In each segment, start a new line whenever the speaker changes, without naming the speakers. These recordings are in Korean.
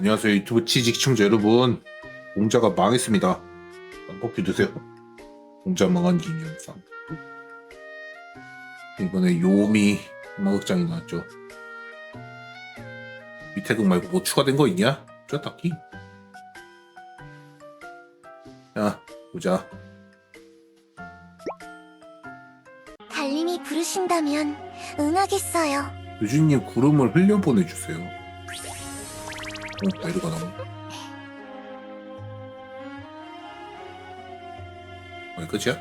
안녕하세요 유튜브 치즈 시청자 여러분. 공자가 망했습니다. 커피 드세요. 공자 망한 기념상. 이번에 요미 마극장이 나왔죠. 밑에 극 말고 뭐 추가된 거 있냐? 저 딱히. 자 보자.
달님이 부르신다면 응하겠어요.
유진님 구름을 흘려보내주세요. 나이루가 나오네. 끝이야?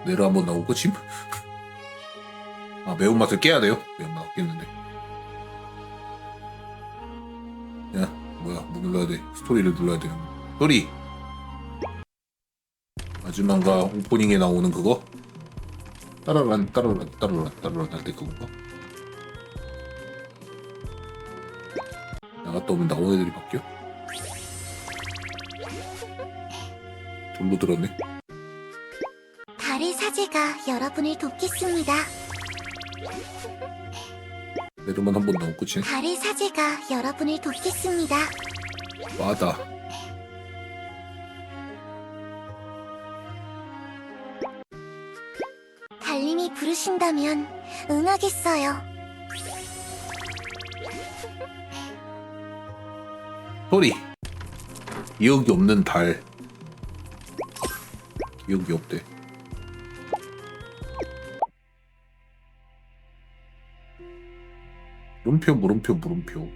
내로 한번 나오고 끝임? 아 매운맛을 깨야 돼요? 매운맛 없겠는데. 야 뭐야 뭐 눌러야 돼. 스토리를 눌러야 돼. 스토리! 마지막과 오프닝에 나오는 그거? 따라란 할 때 그건가? 나갔다 오면 나온 애들이 바뀌어? 졸로 들었네.
달의 사제가 여러분을 돕겠습니다.
내려만 한 번 나오고 끝이네.
달의 사제가 여러분을 돕겠습니다.
와다.
달님이 부르신다면 응하겠어요.
소리. 기억이 없는 달. 기억이 없대. 물음표.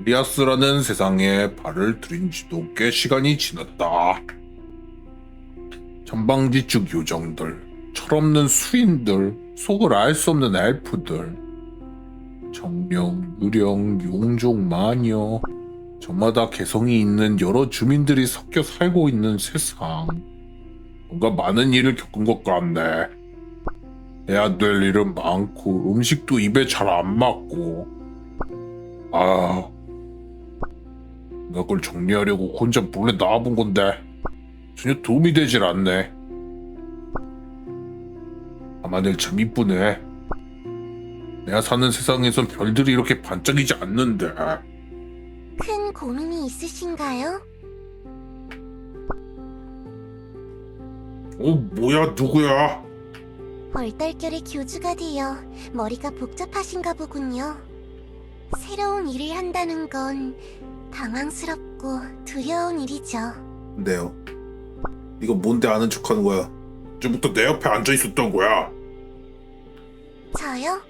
리아스라는 세상에 발을 들인 지도 꽤 시간이 지났다. 전방지축 요정들, 철없는 수인들, 속을 알 수 없는 엘프들, 정령, 유령, 용종, 마녀, 저마다 개성이 있는 여러 주민들이 섞여 살고 있는 세상. 뭔가 많은 일을 겪은 것 같네. 해야 될 일은 많고 음식도 입에 잘 안 맞고. 그걸 정리하려고 혼자 몰래 나와본 건데 전혀 도움이 되질 않네. 밤하늘 참 이쁘네. 내가 사는 세상에선 별들이 이렇게 반짝이지 않는데.
큰 고민이 있으신가요?
뭐야 누구야?
얼떨결에 교주가 되어 머리가 복잡하신가 보군요. 새로운 일을 한다는 건 당황스럽고 두려운 일이죠.
네요. 이거 뭔데 아는 척하는 거야? 이제부터 내 옆에 앉아 있었던 거야.
저요?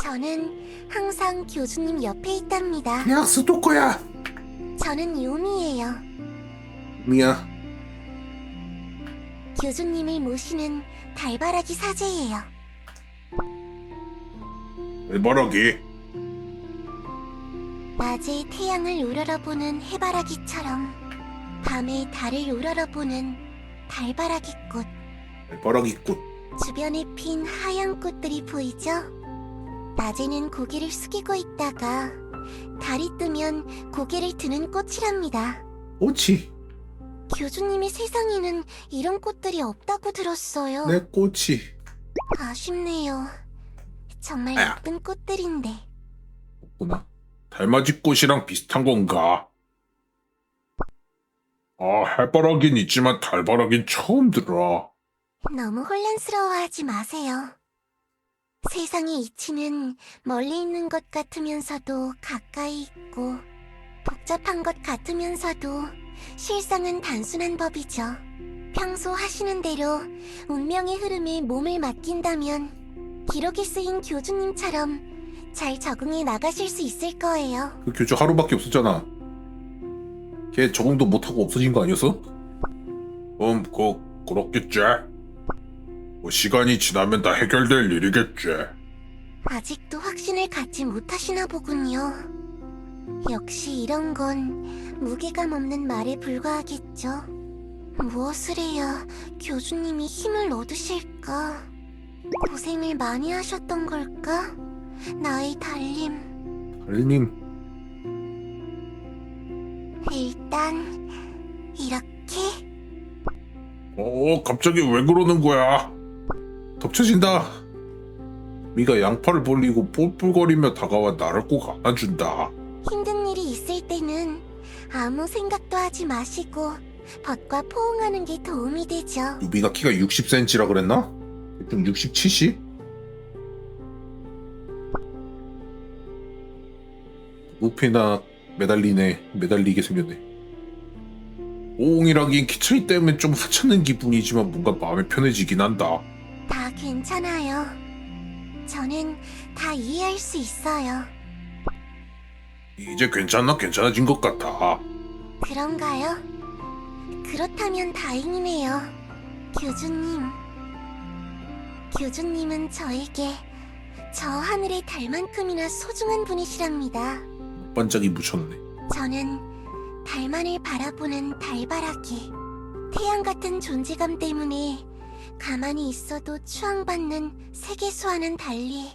저는 항상 교주님 옆에 있답니다.
그냥 스토커야.
저는 요미예요.
미야.
교주님을 모시는 달바라기 사제예요.
해바라기.
낮에 태양을 우러러보는 해바라기처럼 밤에 달을 우러러보는 달바라기꽃.
해바라기꽃.
주변에 핀 하얀 꽃들이 보이죠? 낮에는 고개를 숙이고 있다가 달이 뜨면 고개를 드는 꽃이랍니다.
꽃이.
교주님의 세상에는 이런 꽃들이 없다고 들었어요.
내 꽃이.
아쉽네요. 정말
아야.
예쁜 꽃들인데.
없구나. 달맞이 꽃이랑 비슷한 건가? 해바라긴 있지만 달바라긴 처음 들어.
너무 혼란스러워하지 마세요. 세상의 이치는 멀리 있는 것 같으면서도 가까이 있고 복잡한 것 같으면서도 실상은 단순한 법이죠. 평소 하시는 대로 운명의 흐름에 몸을 맡긴다면 기록에 쓰인 교주님처럼 잘 적응해 나가실 수 있을 거예요.
그 교주 하루밖에 없었잖아. 걔 적응도 못하고 없어진 거 아니었어? 그렇겠지. 뭐 시간이 지나면 다 해결될 일이겠지.
아직도 확신을 갖지 못하시나 보군요. 역시 이런 건 무게감 없는 말에 불과하겠죠. 무엇을 해야 교주님이 힘을 얻으실까? 고생을 많이 하셨던 걸까? 나의 달님.
달님.
일단 이렇게.
갑자기 왜 그러는 거야? 덮쳐진다. 유미가 양팔을 벌리고 뿔뿔거리며 다가와 나를 꼭 안아준다.
힘든 일이 있을 때는 아무 생각도 하지 마시고 벗과 포옹하는 게 도움이 되죠.
유미가 키가 60cm라 그랬나? 대충 60, 70? 루피나 매달리게 생겼네. 포옹이라기엔 키 차이 때문에 좀 하찮은 기분이지만 뭔가 마음이 편해지긴 한다.
다 괜찮아요. 저는 다 이해할 수 있어요.
이제 괜찮아진 것 같아.
그런가요? 그렇다면 다행이네요. 교주님. 교주님은 저에게 저 하늘의 달만큼이나 소중한 분이시랍니다.
반짝이 묻혔네.
저는 달만을 바라보는 달바라기. 태양 같은 존재감 때문에 가만히 있어도 추앙받는 세계수와는 달리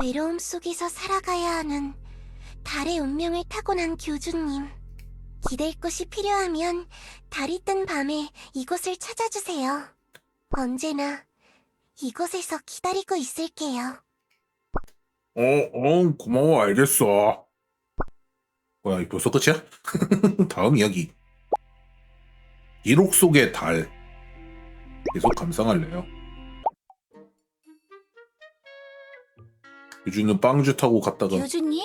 외로움 속에서 살아가야 하는 달의 운명을 타고난 교주님. 기댈 곳이 필요하면 달이 뜬 밤에 이곳을 찾아주세요. 언제나 이곳에서 기다리고 있을게요.
고마워, 알겠어. 뭐야, 이 벌써 끝이야? 다음 이야기. 기록 속의 달. 계속 감상할래요. 유주는 빵주 타고 갔다가
교주님,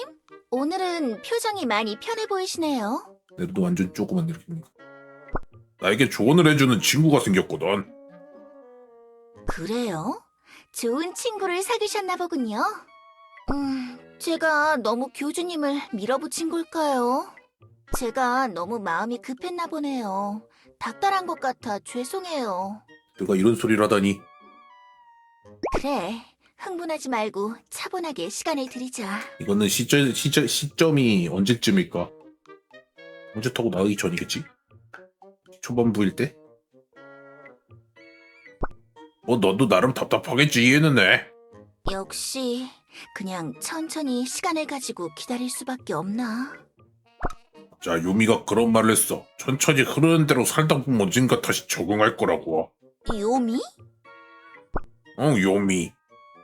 오늘은 표정이 많이 편해 보이시네요.
내도 완전 조그만 이렇게. 나에게 조언을 해주는 친구가 생겼거든.
그래요? 좋은 친구를 사귀셨나 보군요. 제가 너무 교주님을 밀어붙인 걸까요? 제가 너무 마음이 급했나 보네요. 닥달한 것 같아 죄송해요.
내가 이런 소리를 하다니.
그래, 흥분하지 말고 차분하게 시간을 들이자.
이거는 시점이 언제쯤일까? 언제 타고 나가기 전이겠지? 초반부일 때? 뭐 너도 나름 답답하겠지, 이해는 해.
역시 그냥 천천히 시간을 가지고 기다릴 수밖에 없나?
자, 요미가 그런 말을 했어. 천천히 흐르는 대로 살다 보면 언젠가 다시 적응할 거라고.
요미?
요미.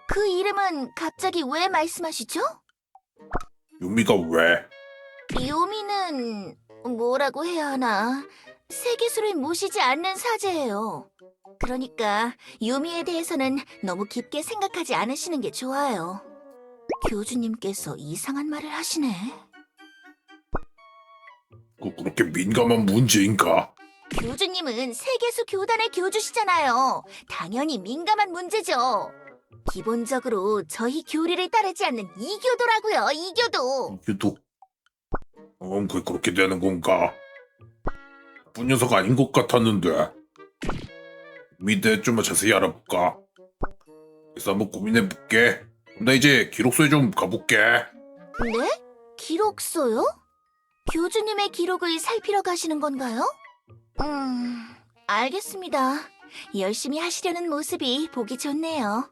그 이름은 갑자기 왜 말씀하시죠?
요미가 왜?
요미는 뭐라고 해야 하나? 세계수를 모시지 않는 사제예요. 그러니까 요미에 대해서는 너무 깊게 생각하지 않으시는 게 좋아요. 교주님께서 이상한 말을 하시네.
그렇게 민감한 문제인가?
교주님은 세계수 교단의 교주시잖아요. 당연히 민감한 문제죠. 기본적으로 저희 교리를 따르지 않는 이교도라고요, 이교도.
유도. 그렇게 되는 건가? 나쁜 녀석 아닌 것 같았는데. 밑에 좀만 자세히 알아볼까? 그래서 한번 고민해볼게. 그럼 나 이제 기록소에 좀 가볼게.
네? 기록소요? 교주님의 기록을 살피러 가시는 건가요? 알겠습니다. 열심히 하시려는 모습이 보기 좋네요.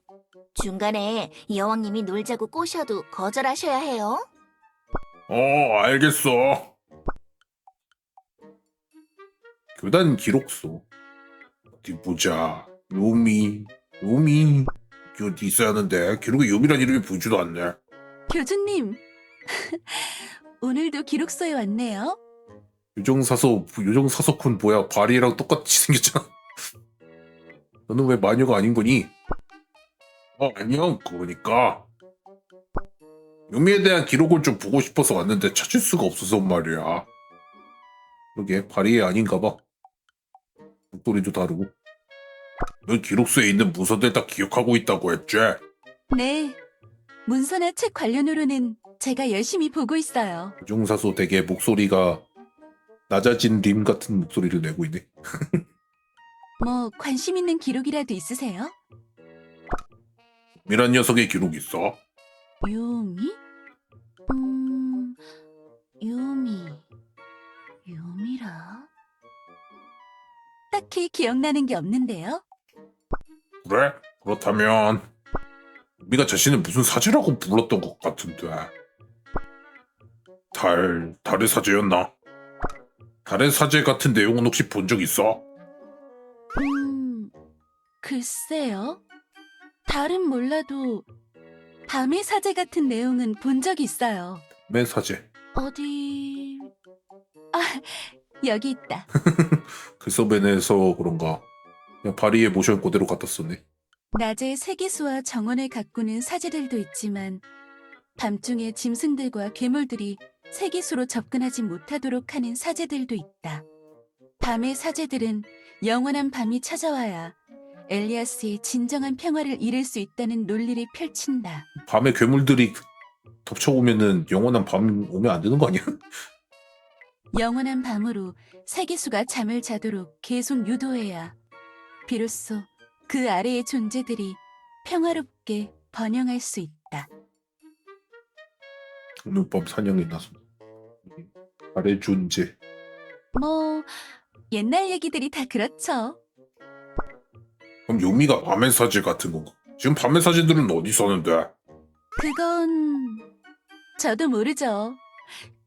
중간에 여왕님이 놀자고 꼬셔도 거절하셔야 해요.
알겠어. 교단 기록소. 어디 보자. 요미. 여기 어디 있어야 하는데 기록에 요미란 이름이 보이지도 않네.
교주님, 오늘도 기록소에 왔네요.
요정사서군 뭐야? 바리랑 똑같이 생겼잖아. 너는 왜 마녀가 아닌 거니? 안녕. 그러니까 요미에 대한 기록을 좀 보고 싶어서 왔는데 찾을 수가 없어서 말이야. 그러게 바리에 아닌가 봐. 목도리도 다르고. 넌 기록소에 있는 문서들 다 기억하고 있다고 했지?
네, 문서나 책 관련으로는 제가 열심히 보고 있어요.
요정사서 되게 목소리가 낮아진 림 같은 목소리를 내고 있네.
뭐 관심 있는 기록이라도 있으세요?
미란 녀석의 기록 있어?
요미? 요미라? 딱히 기억나는 게 없는데요.
그래? 그렇다면 미가 자신을 무슨 사제라고 불렀던 것 같은데. 달의 사제였나? 달의 사제 같은 내용은 혹시 본 적 있어?
글쎄요. 달은 몰라도 밤의 사제 같은 내용은 본 적 있어요.
매사제.
어디... 아, 여기 있다.
글서벤에서 그런가. 그냥 바리의 모션 그대로 갖다 썼네.
낮에 세기수와 정원을 가꾸는 사제들도 있지만 밤중에 짐승들과 괴물들이 세기수로 접근하지 못하도록 하는 사제들도 있다. 밤의 사제들은 영원한 밤이 찾아와야 엘리아스의 진정한 평화를 이룰 수 있다는 논리를 펼친다.
밤에 괴물들이 덮쳐오면은 영원한 밤 오면 안 되는 거 아니야?
영원한 밤으로 세기수가 잠을 자도록 계속 유도해야 비로소 그 아래의 존재들이 평화롭게 번영할 수 있다.
오늘 밤 사냥에 나서 아래 존재.
뭐 옛날 얘기들이 다 그렇죠.
그럼 요미가 밤의 사제 같은 건가? 지금 밤의 사제들은 어디 사는데?
그건 저도 모르죠.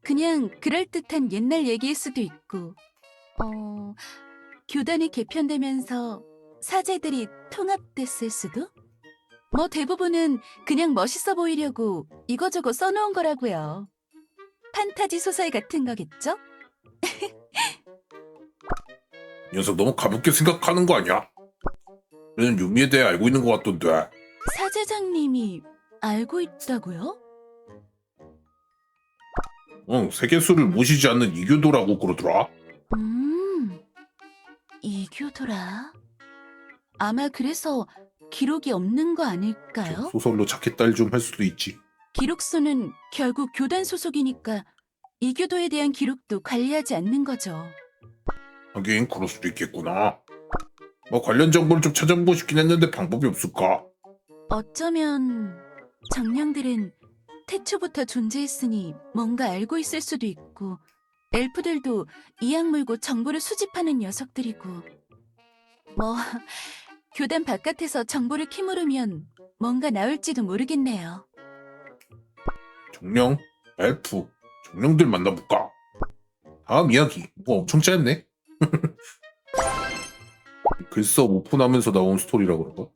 그냥 그럴듯한 옛날 얘기일 수도 있고 교단이 개편되면서 사제들이 통합됐을 수도? 뭐 대부분은 그냥 멋있어 보이려고 이거저거 써놓은 거라고요. 판타지 소설 같은 거겠죠?
이 녀석 너무 가볍게 생각하는 거 아니야? 얘는 요미에 대해 알고 있는 것 같던데.
사제장님이 알고 있다고요?
세계수를 모시지 않는 이교도라고 그러더라.
이교도라. 아마 그래서 기록이 없는 거 아닐까요?
소설로 자켓 딸 좀 할 수도 있지.
기록소는 결국 교단 소속이니까 이교도에 대한 기록도 관리하지 않는 거죠.
하긴 그럴 수도 있겠구나. 뭐 관련 정보를 좀 찾아보고 싶긴 했는데 방법이 없을까?
어쩌면 정령들은 태초부터 존재했으니 뭔가 알고 있을 수도 있고 엘프들도 이악 물고 정보를 수집하는 녀석들이고 뭐 교단 바깥에서 정보를 캐물으면 뭔가 나올지도 모르겠네요.
정령, 엘프, 정령들 만나볼까? 다음 이야기. 뭐 엄청 짧네. 글써 오픈하면서 나온 스토리라 그런가?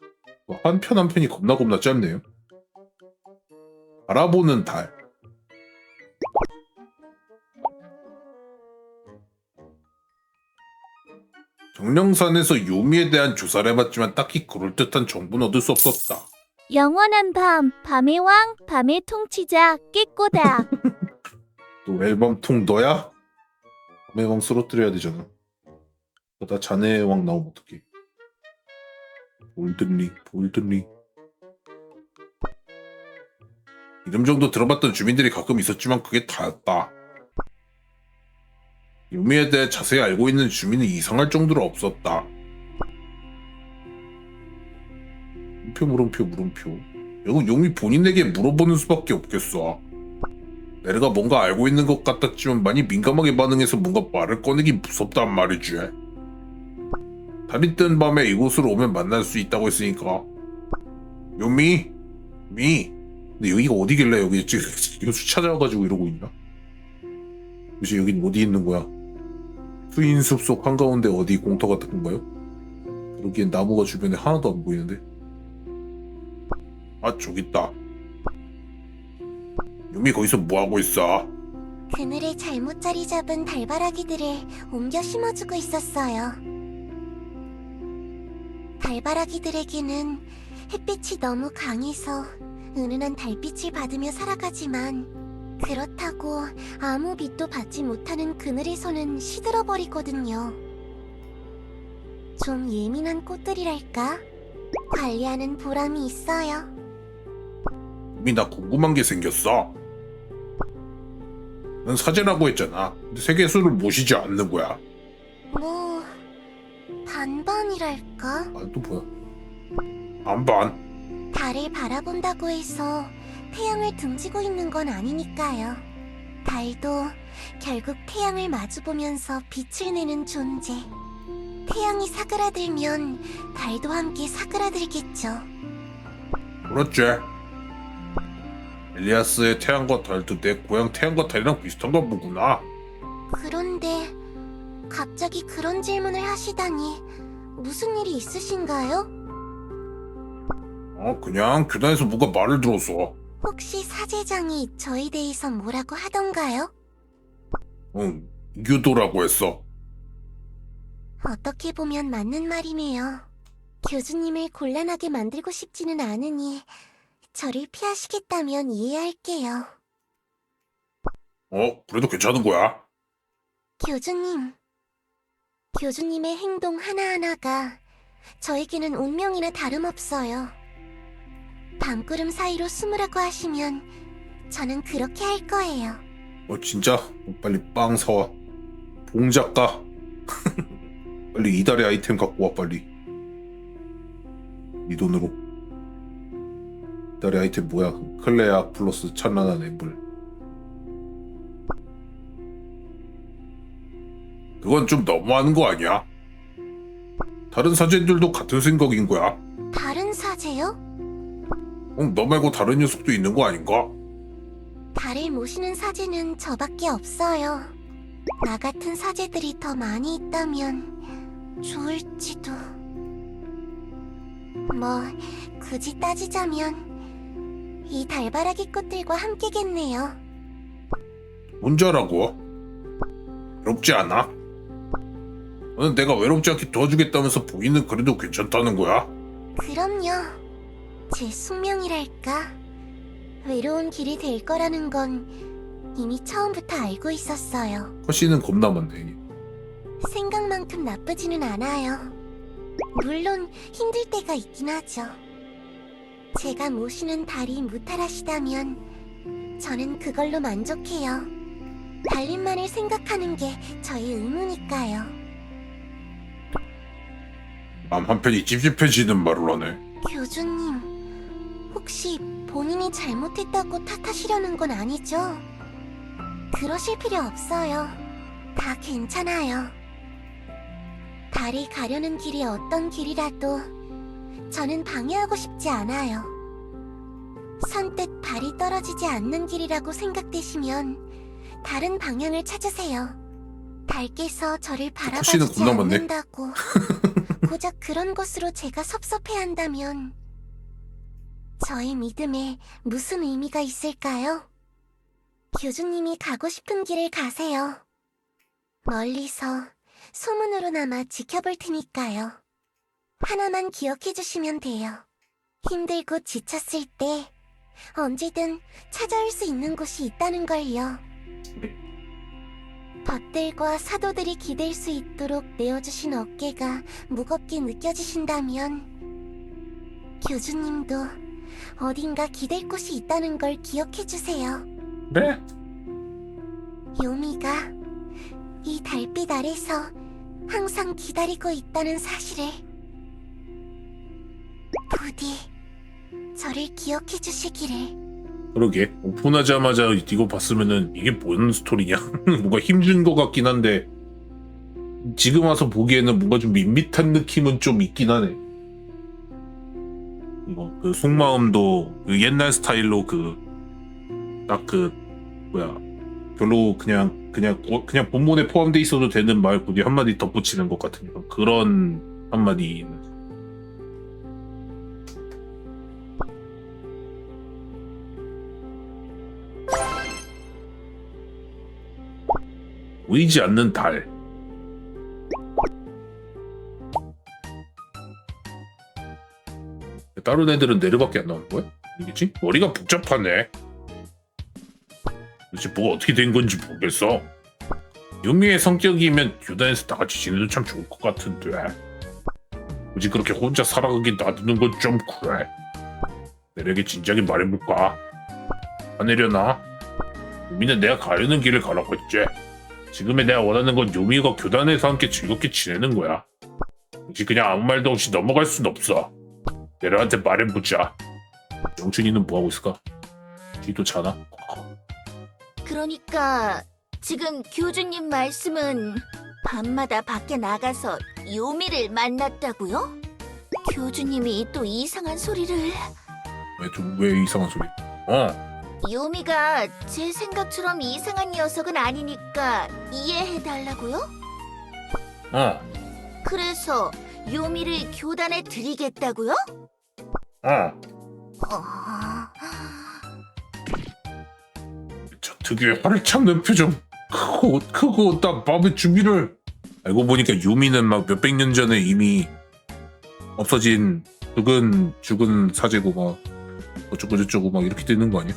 한 편 한 편이 겁나 짧네요. 알아보는 달. 정령산에서 요미에 대한 조사를 해봤지만 딱히 그럴듯한 정보는 얻을 수 없었다.
영원한 밤, 밤의 왕, 밤의 통치자, 깨꼬다.
또 앨범통 너야? 밤의 왕 쓰러뜨려야 되잖아. 나 자네의 왕 나오면 어떡해. 볼든리. 이름 정도 들어봤던 주민들이 가끔 있었지만 그게 다였다. 요미에 대해 자세히 알고 있는 주민이 이상할 정도로 없었다. 물음표. 이건 요미 본인에게 물어보는 수밖에 없겠어. 내가 뭔가 알고 있는 것 같았지만 많이 민감하게 반응해서 뭔가 말을 꺼내기 무섭단 말이지. 달이 뜬 밤에 이곳으로 오면 만날 수 있다고 했으니까. 요미? 근데 여기가 어디길래 여기 지금 이거 찾아와가지고 이러고 있나? 도대체 여긴 어디 있는 거야? 수인 숲속 한가운데 어디 공터 같은 건가요? 그러기엔 나무가 주변에 하나도 안 보이는데. 아, 저기 있다. 요미 거기서 뭐하고 있어?
그늘에 잘못 자리 잡은 달바라기들을 옮겨 심어주고 있었어요. 달바라기들에게는 햇빛이 너무 강해서 은은한 달빛을 받으며 살아가지만 그렇다고 아무 빛도 받지 못하는 그늘에서는 시들어버리거든요. 좀 예민한 꽃들이랄까? 관리하는 보람이 있어요.
요미 나 궁금한 게 생겼어. 난 사제라고 했잖아. 근데 세계수를 모시지 않는 거야.
뭐... 반반이랄까?
아, 또 뭐야? 반반.
달을 바라본다고 해서 태양을 등지고 있는 건 아니니까요. 달도 결국 태양을 마주보면서 빛을 내는 존재. 태양이 사그라들면 달도 함께 사그라들겠죠.
그렇지. 엘리아스의 태양과 달도 내 고향 태양과 달이랑 비슷한가 보구나.
그런데 갑자기 그런 질문을 하시다니 무슨 일이 있으신가요?
그냥 교단에서 누가 말을 들었어.
혹시 사제장이 저에 대해서 뭐라고 하던가요?
응, 유도라고 했어.
어떻게 보면 맞는 말이네요. 교주님을 곤란하게 만들고 싶지는 않으니 저를 피하시겠다면 이해할게요.
그래도 괜찮은 거야.
교주님. 교주님의 행동 하나하나가 저에게는 운명이나 다름없어요. 밤구름 사이로 숨으라고 하시면 저는 그렇게 할 거예요.
진짜? 빨리 빵 사와. 봉작가. 빨리 이달의 아이템 갖고 와, 빨리. 이 돈으로. 이달의 아이템 뭐야? 클레아 플러스 찬란한 앰블. 그건 좀 너무하는 거 아니야? 다른 사제들도 같은 생각인 거야.
다른 사제요?
너 말고 다른 녀석도 있는 거 아닌가?
달을 모시는 사제는 저밖에 없어요. 나 같은 사제들이 더 많이 있다면 좋을지도. 뭐, 굳이 따지자면 이 달바라기 꽃들과 함께겠네요.
혼자라고? 외롭지 않아? 너는 내가 외롭지 않게 도와주겠다면서 보이는 그래도 괜찮다는 거야?
그럼요. 제 숙명이랄까. 외로운 길이 될 거라는 건 이미 처음부터 알고 있었어요.
컷신은 겁나 많네.
생각만큼 나쁘지는 않아요. 물론 힘들 때가 있긴 하죠. 제가 모시는 달이 무탈하시다면 저는 그걸로 만족해요. 달님만을 생각하는 게 저의 의무니까요.
마음 한편이 찝찝해지는 말을 하네.
교주님, 혹시 본인이 잘못했다고 탓하시려는 건 아니죠? 그러실 필요 없어요. 다 괜찮아요. 달이 가려는 길이 어떤 길이라도 저는 방해하고 싶지 않아요. 선뜻 발이 떨어지지 않는 길이라고 생각되시면 다른 방향을 찾으세요. 달께서 저를
컷신은
바라봐주지
겁나 많네.
않는다고 고작 그런 것으로 제가 섭섭해한다면 저의 믿음에 무슨 의미가 있을까요? 교주님이 가고 싶은 길을 가세요. 멀리서 소문으로나마 지켜볼 테니까요. 하나만 기억해 주시면 돼요. 힘들고 지쳤을 때 언제든 찾아올 수 있는 곳이 있다는 걸요. 벗들과 사도들이 기댈 수 있도록 내어주신 어깨가 무겁게 느껴지신다면 교주님도 어딘가 기댈 곳이 있다는 걸 기억해 주세요.
그래?
요미가 이 달빛 아래서 항상 기다리고 있다는 사실을 부디 저를 기억해 주시기를.
그러게. 오픈하자마자 이거 봤으면은 이게 뭔 스토리냐? 뭔가 힘준 것 같긴 한데 지금 와서 보기에는 뭔가 좀 밋밋한 느낌은 좀 있긴 하네. 그 속마음도 그 옛날 스타일로 딱 뭐야, 별로 그냥 본문에 포함돼 있어도 되는 말 굳이 한마디 덧붙이는 것 같은 그런 한마디는. 보이지 않는 달. 다른 애들은 내려밖에 안 나오는 거야? 이게지? 머리가 복잡하네. 도대체 뭐가 어떻게 된 건지 모르겠어. 유미의 성격이면 교단에서 다 같이 지내도 참 좋을 것 같은데 굳이 그렇게 혼자 살아가게 놔두는 건 좀 그래. 내려게 진작에 말해볼까? 안 내려나? 유미는 내가 가려는 길을 가라고 했지. 지금의 내가 원하는 건 요미가 교단에서 함께 즐겁게 지내는 거야. 혹시 그냥 아무 말도 없이 넘어갈 순 없어. 내려한테 말해보자. 영춘이는 뭐하고 있을까? 뒤도 자나?
그러니까 지금 교주님 말씀은 밤마다 밖에 나가서 요미를 만났다고요? 교주님이 또 이상한 소리를...
왜 이상한 소리?
요미가 제 생각처럼 이상한 녀석은 아니니까 이해해달라고요? 그래서 요미를 교단에 드리겠다고요?
저 특유의 화를 참는 표정. 크고 딱 마음의 준비를. 알고 보니까 유미는 막 몇백 년 전에 이미 없어진 죽은 사제고 막 어쩌고 막 이렇게 되는 거 아니야?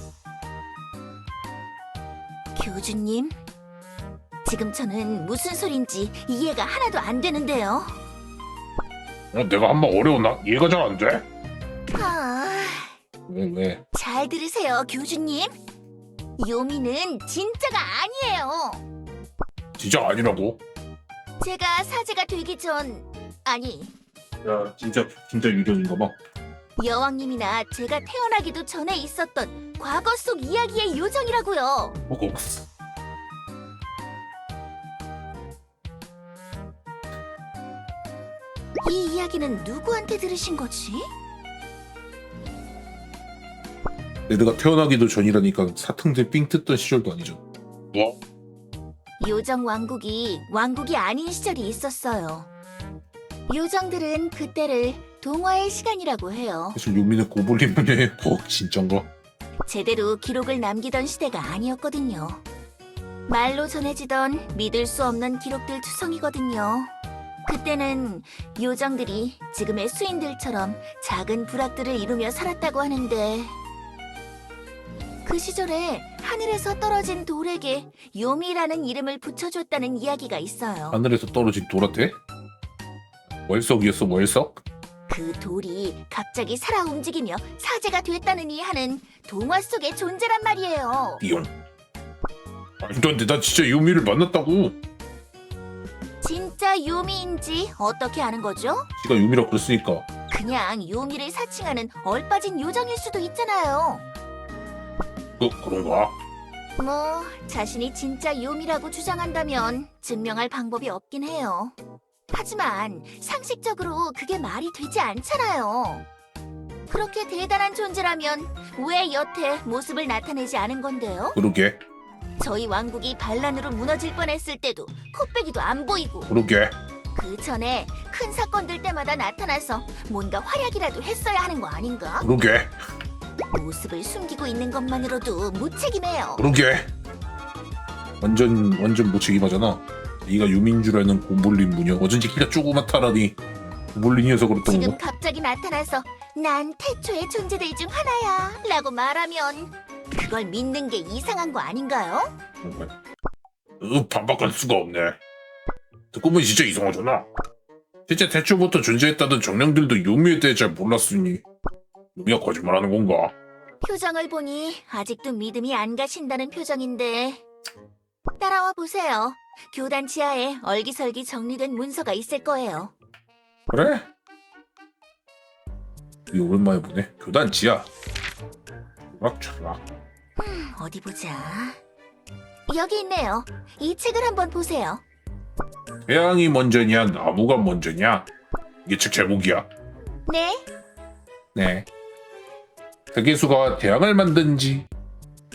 교주님, 지금 저는 무슨 소린지 이해가 하나도 안 되는데요.
내가 한번 어려웠나? 이해가 잘 안 돼? 왜?
잘 들으세요, 교주님. 요미는 진짜가 아니에요.
진짜 아니라고?
제가 사제가 되기 전, 아니,
야, 진짜 유령인가 봐.
여왕님이나 제가 태어나기도 전에 있었던 과거 속 이야기의 요정이라고요.
뭐고?
이 이야기는 누구한테 들으신 거지?
내가 태어나기도 전이라니까 사탕들 삥 뜯던 시절도 아니죠. 뭐?
요정 왕국이 아닌 시절이 있었어요. 요정들은 그때를 동화의 시간이라고 해요.
사실 요미는 고블린 분야에 진짠가?
제대로 기록을 남기던 시대가 아니었거든요. 말로 전해지던 믿을 수 없는 기록들 투성이거든요. 그때는 요정들이 지금의 수인들처럼 작은 부락들을 이루며 살았다고 하는데, 그 시절에 하늘에서 떨어진 돌에게 요미라는 이름을 붙여줬다는 이야기가 있어요.
하늘에서 떨어진 돌한테? 월석이었어, 월석?
그 돌이 갑자기 살아 움직이며 사제가 됐다느니 하는 동화 속의 존재란 말이에요.
띠용. 말도 안 돼, 나 진짜 요미를 만났다고.
진짜 요미인지 어떻게 아는 거죠?
지가 요미라고 그랬으니까.
그냥 요미를 사칭하는 얼빠진 요정일 수도 있잖아요.
그런가?
뭐 자신이 진짜 요미라고 주장한다면 증명할 방법이 없긴 해요. 하지만 상식적으로 그게 말이 되지 않잖아요. 그렇게 대단한 존재라면 왜 여태 모습을 나타내지 않은 건데요?
그러게.
저희 왕국이 반란으로 무너질 뻔했을 때도 코빼기도 안 보이고,
그러게.
그 전에 큰 사건들 때마다 나타나서 뭔가 활약이라도 했어야 하는 거 아닌가?
그러게.
모습을 숨기고 있는 것만으로도 무책임해요.
그러게. 완전 무책임하잖아. 네가 요미인 줄 아는 고블린 무녀. 어쩐지 키가 조그맣다라니. 고블린이어서 그랬던
지금
거.
갑자기 나타나서 난 태초의 존재들 중 하나야 라고 말하면 그걸 믿는 게 이상한 거 아닌가요?
반박할 수가 없네. 듣고 보니 진짜 이상하잖아. 실제 태초부터 존재했다던 정령들도 요미에 대해 잘 몰랐으니 요미가 거짓말하는 건가?
표정을 보니 아직도 믿음이 안 가신다는 표정인데, 따라와 보세요. 교단 지하에 얼기설기 정리된 문서가 있을 거예요.
그래? 이 오랜만에 보네. 교단 지하. 락촤락.
어디 보자. 여기 있네요. 이 책을 한번 보세요.
태양이 먼저냐 나무가 먼저냐? 이게 책 제목이야.
네,
네. 세계수가 태양을 만든지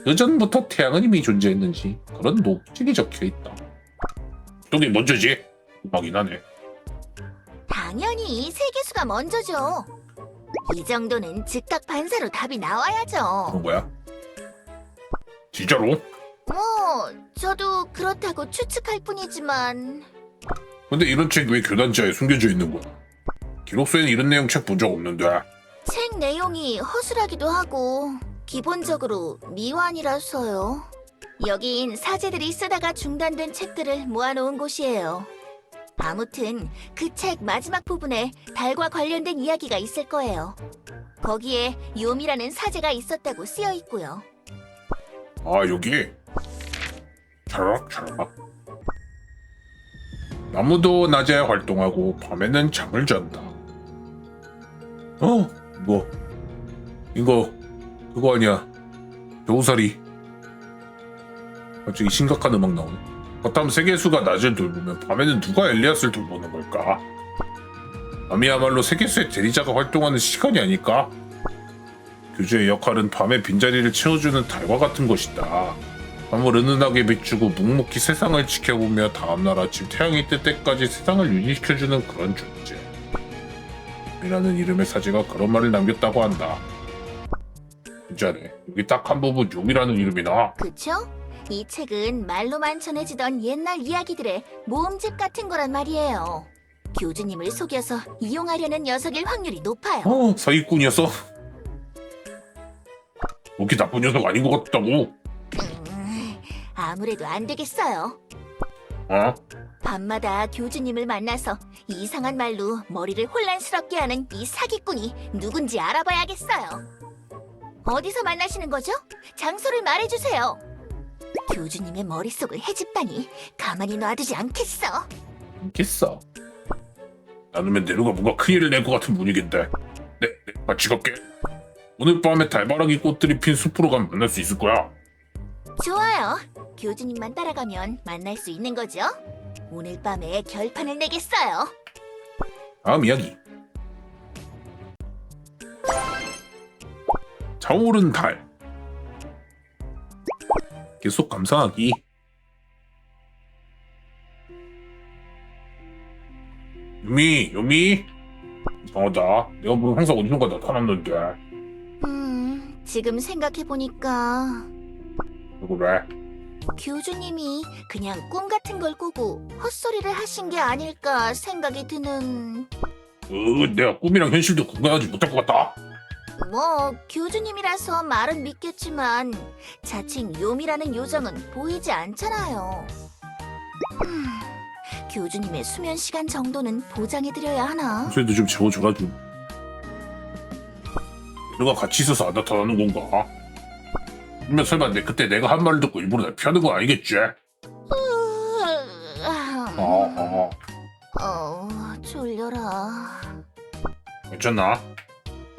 그 전부터 태양은 이미 존재했는지 그런 녹책이 적혀있다. 어떤 게 먼저지? 음악이 나네.
당연히 세계수가 먼저죠. 이 정도는 즉각 반사로 답이 나와야죠.
그런 거야? 진짜로?
뭐 저도 그렇다고 추측할 뿐이지만,
근데 이런 책 왜 교단지하에 숨겨져 있는 거야? 기록서에는 이런 내용 책 본 적 없는데.
책 내용이 허술하기도 하고 기본적으로 미완이라서요. 여긴 사제들이 쓰다가 중단된 책들을 모아놓은 곳이에요. 아무튼 그 책 마지막 부분에 달과 관련된 이야기가 있을 거예요. 거기에 요미라는 사제가 있었다고 쓰여 있고요.
아, 여기? 촤락촤락. 나무도 낮에 활동하고 밤에는 잠을 잔다. 이거 그거 아니야. 겨우살이. 갑자기 심각한 음악 나오네. 그렇다면 세계수가 낮을 돌보면 밤에는 누가 엘리아스를 돌보는 걸까? 밤이야말로 세계수의 대리자가 활동하는 시간이 아닐까? 교주의 역할은 밤의 빈자리를 채워주는 달과 같은 것이다. 밤을 은은하게 비추고 묵묵히 세상을 지켜보며 다음날 아침 태양이 뜰 때까지 세상을 유지시켜주는 그런 존재. 이라는 이름의 사제가 그런 말을 남겼다고 한다. 진짜네. 여기 딱 한 부분 용이라는 이름이 나.
그쵸? 이 책은 말로만 전해지던 옛날 이야기들의 모음집 같은 거란 말이에요. 교주님을 속여서 이용하려는 녀석일 확률이 높아요.
사기꾼이었어? 그렇게 나쁜 녀석 아닌 것 같다고.
아무래도 안 되겠어요.
어?
밤마다 교주님을 만나서 이상한 말로 머리를 혼란스럽게 하는 이 사기꾼이 누군지 알아봐야겠어요. 어디서 만나시는 거죠? 장소를 말해주세요. 교주님의 머릿속을 헤집다니 가만히 놔두지 않겠어.
있겠어. 나누면 내루가 뭔가 큰일을 낼 것 같은 분위기인데. 네, 같이 갈게. 오늘 밤에 달바라기 꽃들이 핀 숲으로 가면 만날 수 있을 거야.
좋아요. 교주님만 따라가면 만날 수 있는 거죠? 오늘 밤에 결판을 내겠어요.
다음 이야기. 차오른 달. 계속 감상하기. 유미. 이상하다. 내가 보면 항상 어디선가 나타났는데.
지금 생각해보니까
왜 그래?
교주님이 그냥 꿈 같은 걸 꾸고 헛소리를 하신 게 아닐까 생각이 드는...
내가 꿈이랑 현실도 구분하지 못할 것 같다.
뭐 교주님이라서 말은 믿겠지만 자칭 요미라는 요정은 보이지 않잖아요. 교주님의 수면 시간 정도는 보장해드려야 하나?
평소에도 좀 재워줘라 좀. 너가 같이 있어서 안 나타나는 건가? 그러면 설마 그때 내가 한 말을 듣고 일부러 날 피하는 건 아니겠지?
졸려라.
괜찮나?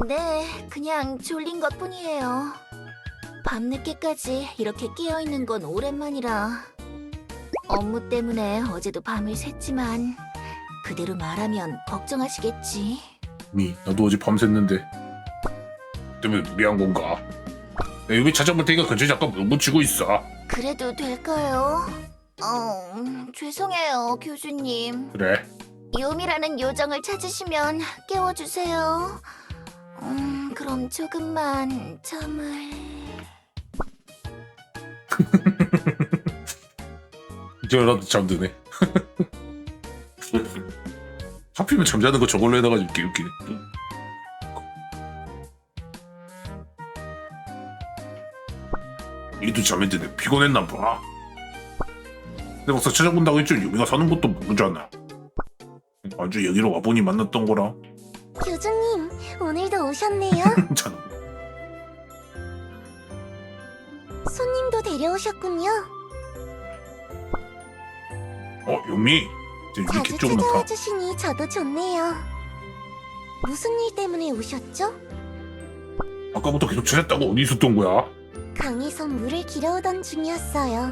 네, 그냥 졸린 것뿐이에요. 밤늦게까지 이렇게 깨어있는 건 오랜만이라. 업무 때문에 어제도 밤을 샜지만 그대로 말하면 걱정하시겠지.
나도 어제 밤샜는데 때문에 무리한 건가? 내가 여기 찾아볼 테니까 근처에 잠깐 물 묻히고 있어.
그래도 될까요? 죄송해요, 교주님.
그래.
요미라는 요정을 찾으시면 깨워주세요. 그럼 조금만 잠을...
이제라도 잠드네. 하필이면 잠자는 거 저걸로 해놔가지고 개웃기네. 이도 잠이 드네. 피곤했나 봐. 내 막상 찾아본다고 했죠. 유미가 사는 것도 모르잖아. 아주 여기로 와보니 만났던 거라.
교주님, 오늘도 오셨네요.
참.
손님도 데려오셨군요.
유미. 이제 유미
자주
개쪽은
찾아와
많다.
주시니 저도 좋네요. 무슨 일 때문에 오셨죠?
아까부터 계속 찾았다고 어디 있었던 거야?
강에서 물을 길어오던 중이었어요.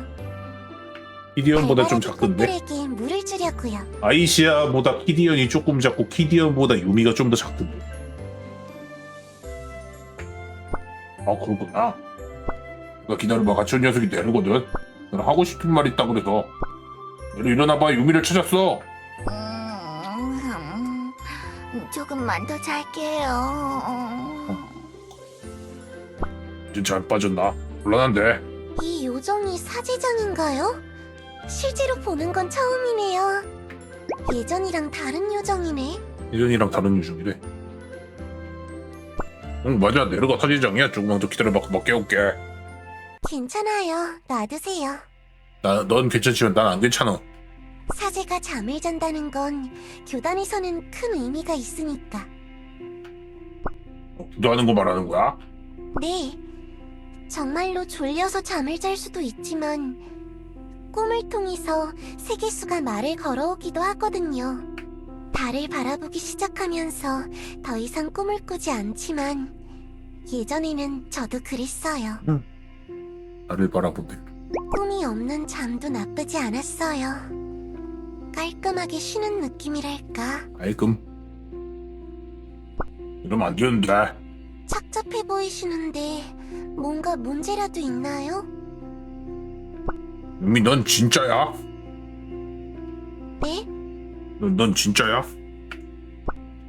키디언보다 좀
달달하게
작던데?
꽃들에게 물을 주려고요.
아이시아보다 키디언이 조금 작고 키디언보다 유미가 좀 더 작던데. 그렇구나. 나 기다려봐. 같이 온 녀석이 내르거든. 난 하고 싶은 말 있다 그래서. 내려 일어나봐. 유미를 찾았어.
조금만 더 잘게요.
이제 잘 빠졌나? 곤란한데.
이 요정이 사제장인가요? 실제로 보는 건 처음이네요. 예전이랑 다른 요정이네.
예전이랑 다른 유중이래. 응 맞아. 내르가 사제장이야. 조금만 더 기다려봐. 금방 깨울게.
괜찮아요. 놔두세요.
넌 괜찮지만 난 안 괜찮아.
사제가 잠을 잔다는 건 교단에서는 큰 의미가 있으니까.
기도하는 거 말하는 거야?
네. 정말로 졸려서 잠을 잘 수도 있지만 꿈을 통해서 세계수가 말을 걸어오기도 하거든요. 달을 바라보기 시작하면서 더 이상 꿈을 꾸지 않지만 예전에는 저도 그랬어요.
나를 바라보네.
꿈이 없는 잠도 나쁘지 않았어요. 깔끔하게 쉬는 느낌이랄까.
깔끔. 이러면 안 되는데.
착잡해 보이시는데 뭔가 문제라도 있나요?
유미 넌 진짜야?
네?
넌 진짜야?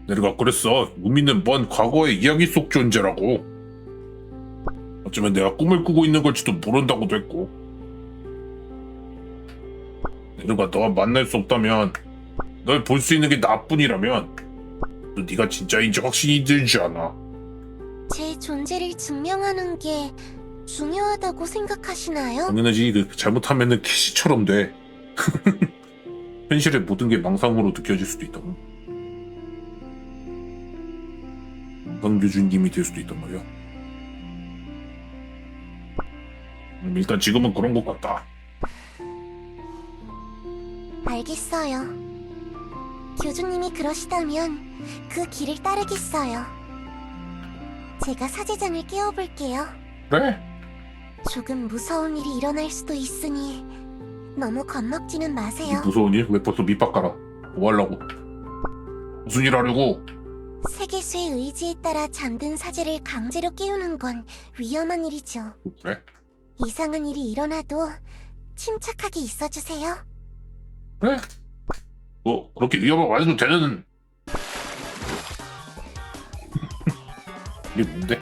내가 그랬어. 유미는 먼 과거의 이야기 속 존재라고. 어쩌면 내가 꿈을 꾸고 있는 걸지도 모른다고도 했고. 내가 너와 만날 수 없다면, 널 볼 수 있는 게 나뿐이라면 또 네가 진짜인지 확신이 들지 않아.
제 존재를 증명하는 게 중요하다고 생각하시나요?
당연하지. 그 잘못하면은 캐시처럼 돼. 현실의 모든 게 망상으로 느껴질 수도 있다고. 망상교주님이 될 수도 있단 말이야. 일단 지금은 그런 것 같다.
알겠어요. 교주님이 그러시다면 그 길을 따르겠어요. 제가 사제장을 깨워볼게요.
그래?
조금 무서운 일이 일어날 수도 있으니 너무 겁먹지는 마세요.
무서운 일? 왜 벌써 밑밥 깔아? 뭐 하려고? 무슨 일 하려고?
세계수의 의지에 따라 잠든 사제를 강제로 깨우는 건 위험한 일이죠.
그래?
이상한 일이 일어나도 침착하게 있어주세요.
그래? 뭐 그렇게 위험하고 안 해도 되는 이게 뭔데?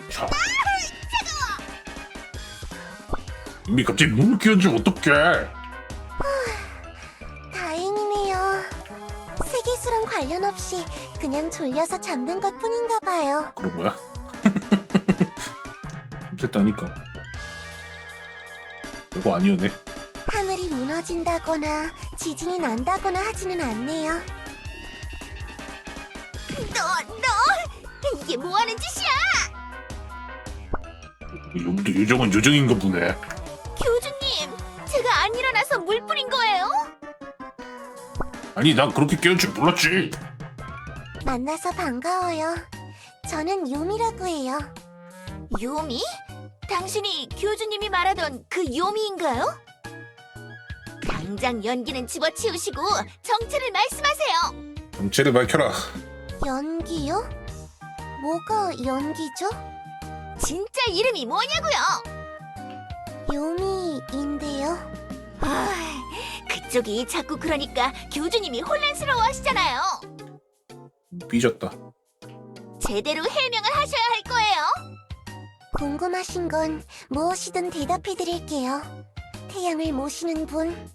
자 이미 갑자기 몸을 끼얹으면 어떡해.
다행이네요. 세계수랑 관련 없이 그냥 졸려서 잠든 것 뿐인가 봐요.
그런 거야? 됐다니까. 별거 아니었네.
하늘이 무너진다거나 지진이 난다거나 하지는 않네요.
너! 이게 뭐하는 짓이야?
요정은 요정인가 보네.
교주님, 제가 안 일어나서 물 뿌린 거예요?
아니 난 그렇게 깨울 줄 몰랐지.
만나서 반가워요. 저는 요미라고 해요.
요미? 당신이 교주님이 말하던 그 요미인가요? 당장 연기는 집어치우시고 정체를 말씀하세요.
정체를 밝혀라.
연기요? 뭐가 연기죠?
진짜 이름이 뭐냐고요?
요미인데요.
아, 그쪽이 자꾸 그러니까 교주님이 혼란스러워하시잖아요.
삐졌다.
제대로 해명을 하셔야 할 거예요.
궁금하신 건 무엇이든 대답해 드릴게요. 태양을 모시는 분,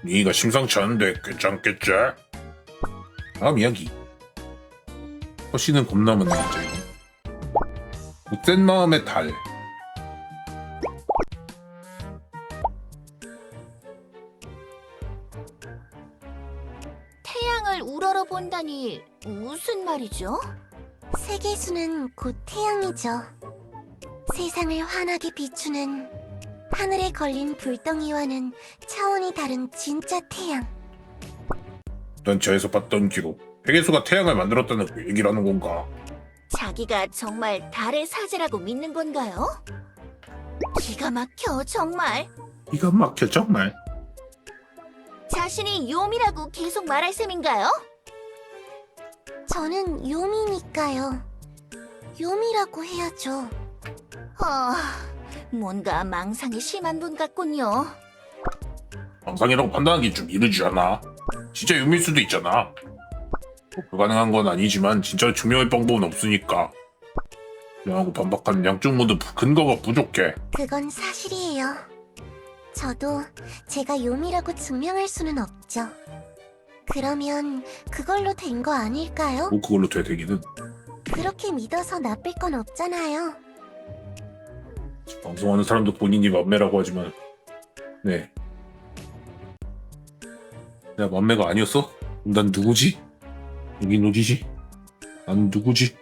얘가 심상치 않은데 괜찮겠지? 다음 이야기. 허씨는 겁나 많네 진짜 이거. 못된 마음의 달.
태양을 우러러 본다니 무슨 말이죠?
세계수는 곧 태양이죠. 세상을 환하게 비추는 하늘에 걸린 불덩이와는 차원이 다른 진짜 태양.
단체에서 봤던 기록. 회계수가 태양을 만들었다는 그 얘기를 하는 건가?
자기가 정말 달의 사제라고 믿는 건가요? 기가 막혀 정말.
기가 막혀 정말.
자신이 요미라고 계속 말할 셈인가요?
저는 요미니까요. 요미라고 해야죠.
뭔가 망상이 심한 분 같군요.
망상이라고 판단하기 좀 이르지 않아? 진짜 유미일 수도 있잖아. 뭐 불가능한 건 아니지만 진짜 증명할 방법은 없으니까. 명하고 반박하는 양쪽 모두 근거가 부족해.
그건 사실이에요. 저도 제가 요미라고 증명할 수는 없죠. 그러면 그걸로 된 거 아닐까요?
뭐 그걸로 돼 되기는.
그렇게 믿어서 나쁠 건 없잖아요.
방송하는 사람도 본인이 맘매라고 하지만 네. 내가 맘매가 아니었어? 그럼 난 누구지? 여긴 어디지? 난 누구지?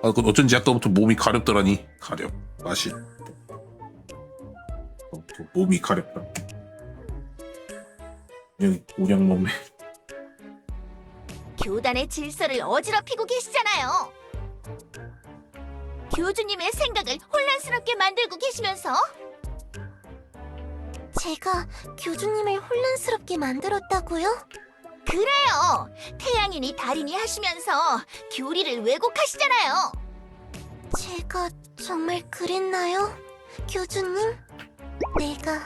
아, 그 어쩐지 아까부터 몸이 가렵더라니. 가렵. 맛이. 몸이 가렵다. 그냥 오냥 맘매.
교단의 질서를 어지럽히고 계시잖아요. 교주님의 생각을 혼란스럽게 만들고 계시면서
제가 교주님을 혼란스럽게 만들었다고요?
그래요. 태양이니 달이니 하시면서 교리를 왜곡하시잖아요.
제가 정말 그랬나요? 교주님? 내가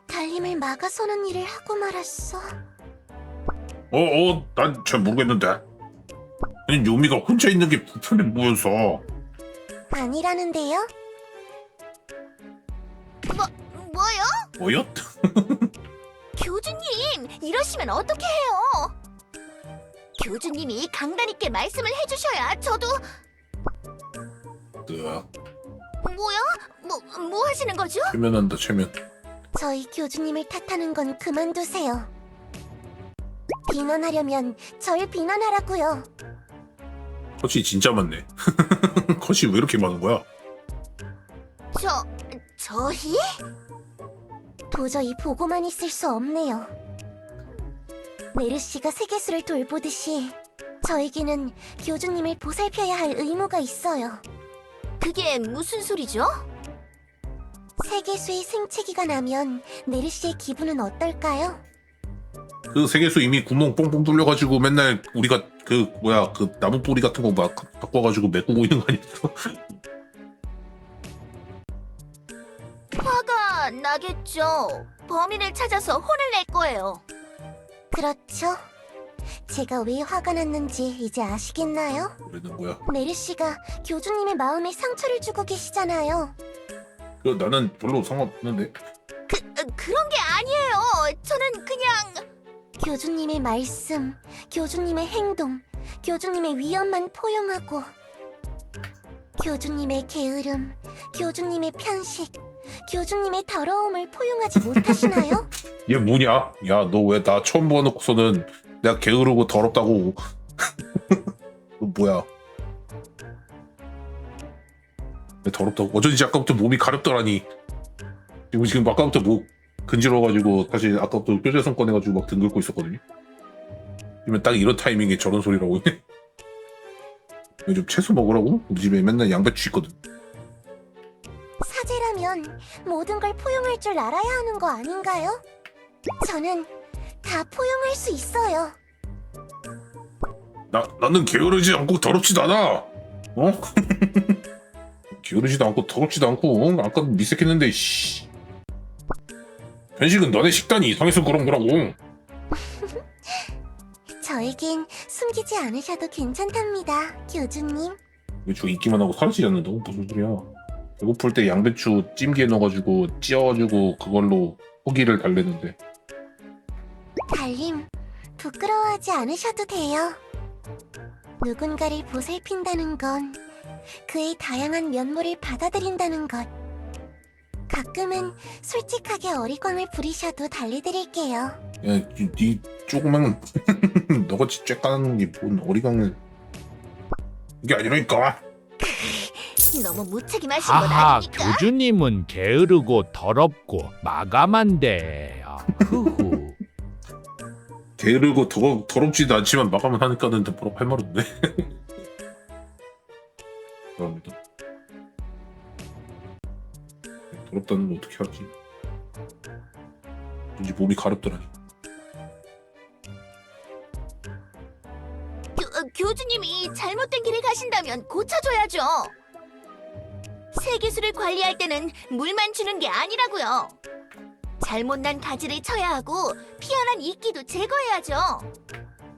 달림을 막아서는 일을 하고 말았어.
난 잘 모르겠는데. 아니, 요미가 혼자 있는 게 불편해 보여서.
아니라는데요?
뭐요?
뭐였?
교주님, 이러시면 어떻게 해요? 교주님이 강단 있게 말씀을 해주셔야 저도.
으악,
뭐야? 뭐 하시는 거죠?
최면한다 최면.
저희 교주님을 탓하는 건 그만두세요. 비난하려면 절 비난하라고요.
컷이 진짜 많네. 컷이 왜 이렇게 많은 거야?
저희?
도저히 보고만 있을 수 없네요. 메르시가 세계수를 돌보듯이 저에게는 교주님을 보살펴야 할 의무가 있어요.
그게 무슨 소리죠?
세계수의 생채기가 나면 메르시의 기분은 어떨까요?
그 세계수 이미 구멍 뽕뽕 뚫려가지고 맨날 우리가 그 나무 뿌리 같은 거 막 갖고 와가지고 메꾸고 있는 거 아니었어?
화가 나겠죠. 범인을 찾아서 혼을 낼 거예요.
그렇죠. 제가 왜 화가 났는지 이제 아시겠나요?
그러는 거야.
메르시가 교주님의 마음에 상처를 주고 계시잖아요.
나는 별로 상관없는데.
그런 게 아니에요. 저는 그냥.
교주님의 말씀, 교주님의 행동, 교주님의 위엄만 포용하고 교주님의 게으름, 교주님의 편식, 교주님의 더러움을 포용하지 못하시나요?
얘 뭐냐? 야, 너 왜 나 처음 보아놓고서는 내가 게으르고 더럽다고. 너 뭐야? 왜 더럽다고? 어쩐지 아까부터 몸이 가렵더라니. 지금 아까부터 뭐 근지러워가지고 사실 아까부터 뾰족선 꺼내가지고 막 등 긁고 있었거든요. 그러면 딱 이런 타이밍에 저런 소리라고. 요즘 채소 먹으라고? 우리 집에 맨날 양배추 있거든.
사제라면 모든 걸 포용할 줄 알아야 하는 거 아닌가요? 저는 다 포용할 수 있어요.
나는 게으르지 않고 더럽지도 않아. 어? 게으르지도 않고 더럽지도 않고. 아까 미색했는데 씨. 편식은 너네 식단이 이상해서 그런 거라고.
저에겐 숨기지 않으셔도 괜찮답니다, 교주님.
배추 익기만 하고 사라지지 않는다고? 무슨 소리야. 배고플 때 양배추 찜기에 넣어가지고 찧어가지고 그걸로 호기를 달래는데.
달님, 부끄러워하지 않으셔도 돼요. 누군가를 보살핀다는 건 그의 다양한 면모를 받아들인다는 것. 가끔은 솔직하게 어리광을 부리셔도 달래드릴게요.
야, 니 조그만 너같이 쬐까는 게 뭔 어리광을. 이게 아니라니까.
너무 무책임하신 건
하하,
아니니까.
교주님은 게으르고 더럽고 마감한데요. 흐후.
게으르고 더럽지도 않지만 마감은 하니까는 뭐라고 할 말 없네. 감사합니다. 더럽다는 거 어떻게 하지? 왠지 몸이 가렵더라니.
교주님이 잘못된 길을 가신다면 고쳐줘야죠. 세계수를 관리할 때는 물만 주는 게 아니라고요. 잘못난 가지를 쳐야 하고 피어난 이끼도 제거해야죠.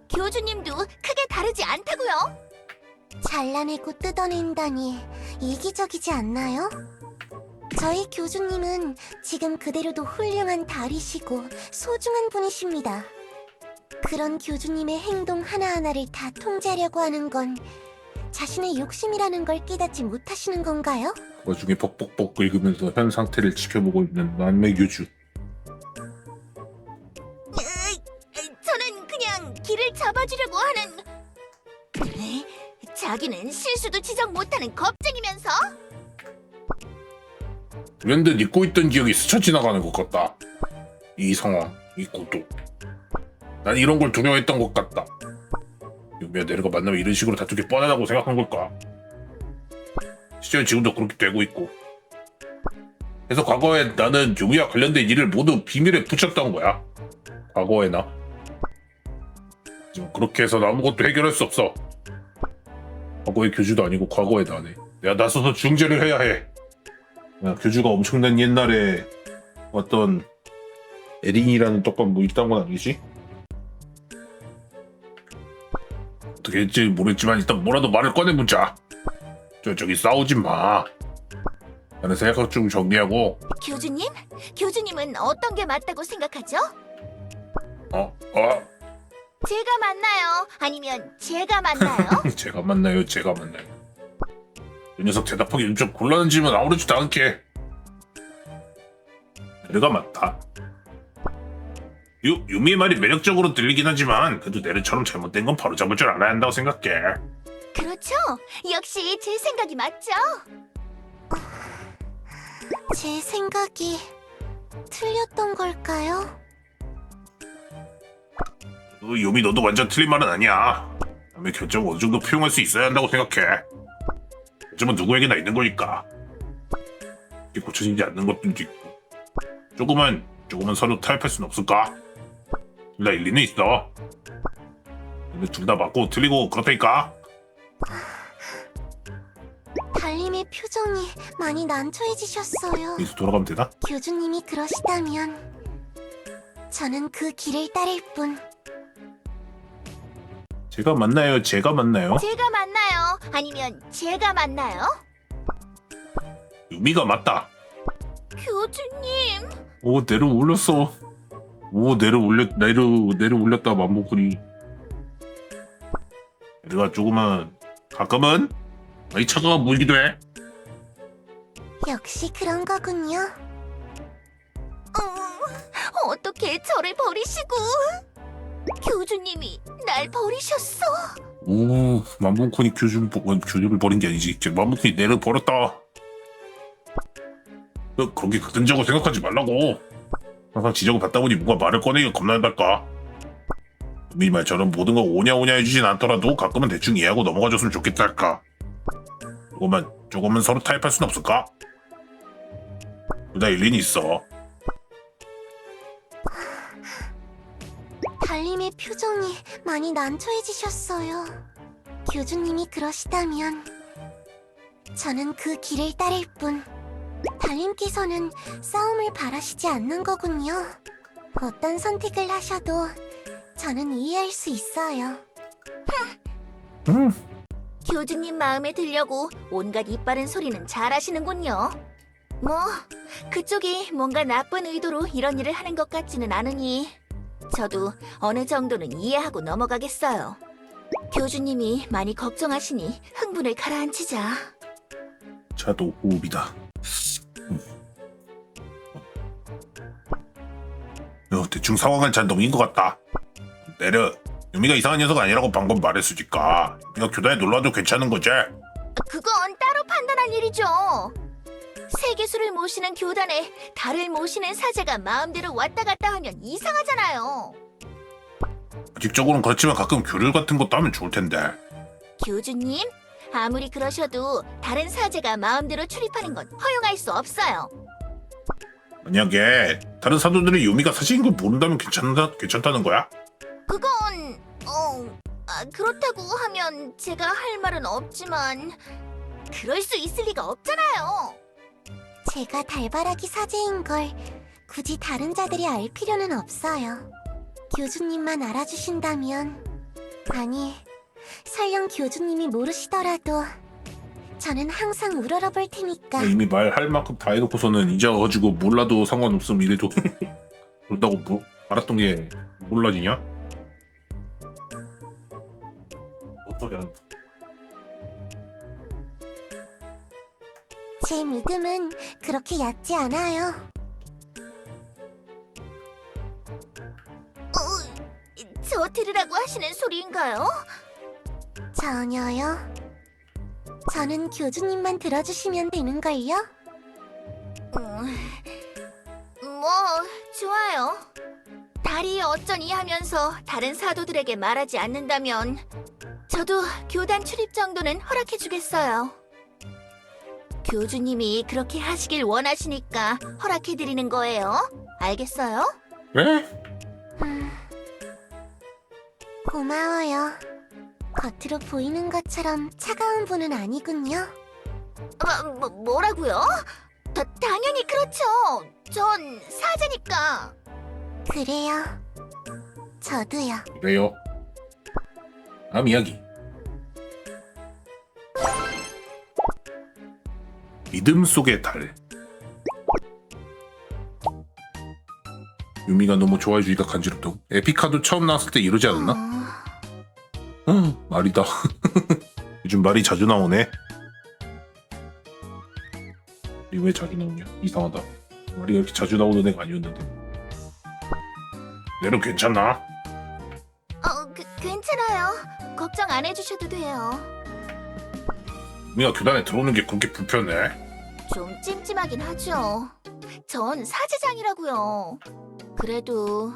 교주님도 크게 다르지 않다고요.
잘라내고 뜯어낸다니 이기적이지 않나요? 저희 교주님은 지금 그대로도 훌륭한 달이시고 소중한 분이십니다. 그런 교주님의 행동 하나하나를 다 통제하려고 하는 건 자신의 욕심이라는 걸 깨닫지 못하시는 건가요?
그 와중에 벅벅벅 긁으면서 현 상태를 지켜보고 있는 만매교주.
저는 그냥 길을 잡아주려고 하는. 자기는 실수도 지적 못하는 겁쟁이면서.
불현듯 잊고 있던 기억이 스쳐 지나가는 것 같다. 이 상황, 이 고도. 난 이런 걸 두려워했던 것 같다. 유미야, 내가 만나면 이런 식으로 다투기 뻔하다고 생각한 걸까? 실제로 지금도 그렇게 되고 있고. 그래서 과거에 나는 유미와 관련된 일을 모두 비밀에 붙였던 거야. 과거에나. 지금 그렇게 해서는 아무것도 해결할 수 없어. 과거의 교주도 아니고 과거의 나네. 내가 나서서 중재를 해야 해. 야, 교주가 엄청난 옛날에 어떤 에린이라는 떡밥 뭐 있단 건 아니지? 어떻게 했지 모르겠지만 일단 뭐라도 말을 꺼내보자. 저기 싸우지 마. 나는 생각 좀 정리하고.
교주님? 교주님은 어떤 게 맞다고 생각하죠?
어?
제가 맞나요? 아니면 제가 맞나요?
제가 맞나요? 제가 맞나요? 이 녀석 대답하기 좀 곤란한 질문 아무렇지도 않게. 내가 맞다. 유미의 말이 매력적으로 들리긴 하지만 그래도 내르처럼 잘못된 건 바로잡을 줄 알아야 한다고 생각해.
그렇죠. 역시 제 생각이 맞죠?
제 생각이 틀렸던 걸까요?
유미 너도 완전 틀린 말은 아니야. 남의 결정을 어느 정도 포용할 수 있어야 한다고 생각해. 결정은 누구에게나 있는 거니까. 이게 고쳐지지 않는 것도 있고. 조금은 서로 타협할 순 없을까? 둘 다 일리는 있어. 근데 둘 다 맞고 틀리고 그렇다니까.
달님의 표정이 많이 난처해지셨어요.
여기서 돌아가면 되나?
교주님이 그러시다면 저는 그 길을 따를 뿐.
제가 맞나요? 제가 맞나요?
제가 맞나요? 아니면 제가 맞나요?
유미가 맞다.
교주님.
오, 내려 올렸어. 오, 내려 올렸다, 만보꾼이. 내가 조금은, 가끔은, 이 차가운 물기도 해.
역시 그런 거군요.
어떻게 저를 버리시고? 교주님이 날 버리셨어.
오, 만보꾼이 교주를 버린 게 아니지. 만보꾼이 내를 버렸다. 그렇게 극단적으로 생각하지 말라고. 항상 지적을 받다 보니 뭔가 말을 꺼내기가 겁난달까. 유미 말처럼 모든 걸 오냐오냐 해주진 않더라도 가끔은 대충 이해하고 넘어가줬으면 좋겠달까. 조금은 서로 타협할 순 없을까? 둘 다 일리는 있어.
달님의 표정이 많이 난처해지셨어요. 교주님이 그러시다면 저는 그 길을 따를 뿐. 달님께서는 싸움을 바라시지 않는 거군요. 어떤 선택을 하셔도 저는 이해할 수 있어요.
교주님 마음에 들려고 온갖 이빠른 소리는 잘하시는군요. 뭐 그쪽이 뭔가 나쁜 의도로 이런 일을 하는 것 같지는 않으니 저도 어느 정도는 이해하고 넘어가겠어요. 교주님이 많이 걱정하시니 흥분을 가라앉히자.
자도 호흡이다. 대충 상황을 잘 넘긴 것 같다. 내려. 유미가 이상한 녀석 아니라고 방금 말했으니까 유미가 교단에 놀러와도 괜찮은 거지?
그건 따로 판단할 일이죠. 세계수를 모시는 교단에 달을 모시는 사제가 마음대로 왔다 갔다 하면 이상하잖아요.
아직적으로는 그렇지만 가끔 교류 같은 것도 하면 좋을 텐데.
교주님, 아무리 그러셔도 다른 사제가 마음대로 출입하는 건 허용할 수 없어요.
만약에 다른 사도들이 유미가 사실인 걸 모른다면 괜찮다는 거야?
그건 그렇다고 하면 제가 할 말은 없지만 그럴 수 있을 리가 없잖아요.
제가 달바라기 사제인 걸 굳이 다른 자들이 알 필요는 없어요. 교주님만 알아주신다면, 아니, 설령 교주님이 모르시더라도 저는 항상 우러러볼 테니까.
이미 말할 만큼 다 해놓고서는 이제 가지고 몰라도 상관없음 이래도 그런다고 알았던 게 몰라지냐? 어떠냐?
제 믿음은 그렇게 얕지 않아요.
저 들으라고 하시는 소리인가요?
전혀요. 저는 교주님만 들어주시면 되는걸요?
뭐 좋아요. 달이 어쩌니 하면서 다른 사도들에게 말하지 않는다면 저도 교단 출입 정도는 허락해주겠어요. 교주님이 그렇게 하시길 원하시니까 허락해드리는 거예요. 알겠어요?
왜?
고마워요. 겉으로 보이는 것처럼 차가운 분은 아니군요.
뭐라고요? 당연히 그렇죠. 전 사제니까.
그래요. 저도요.
그래요. 다음 이야기. 믿음 속의 달. 유미가 너무 좋아해 주니까 간지럽다고. 에피카도 처음 나왔을 때 이러지 않았나? 말이다. 요즘 말이 자주 나오네. 이왜 자주 나오냐? 이상하다. 말이 이렇게 자주 나오는 애가 아니었는데. 내는 괜찮나?
괜찮아요. 걱정 안 해주셔도 돼요.
유미가 교단에 들어오는 게 그렇게 불편해?
좀 찜찜하긴 하죠. 전 사제장이라고요. 그래도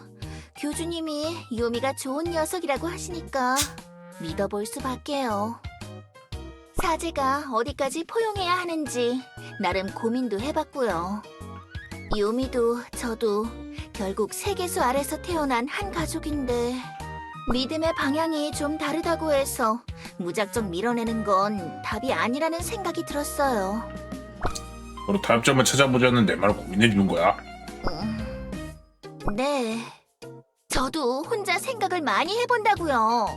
교주님이 유미가 좋은 녀석이라고 하시니까 믿어볼 수밖에요. 사제가 어디까지 포용해야 하는지 나름 고민도 해봤고요. 유미도 저도 결국 세계수 아래서 태어난 한 가족인데 믿음의 방향이 좀 다르다고 해서 무작정 밀어내는 건 답이 아니라는 생각이 들었어요.
바로 타협점을 찾아보자는 내 말을 고민해 주는 거야.
네. 저도 혼자 생각을 많이 해본다고요.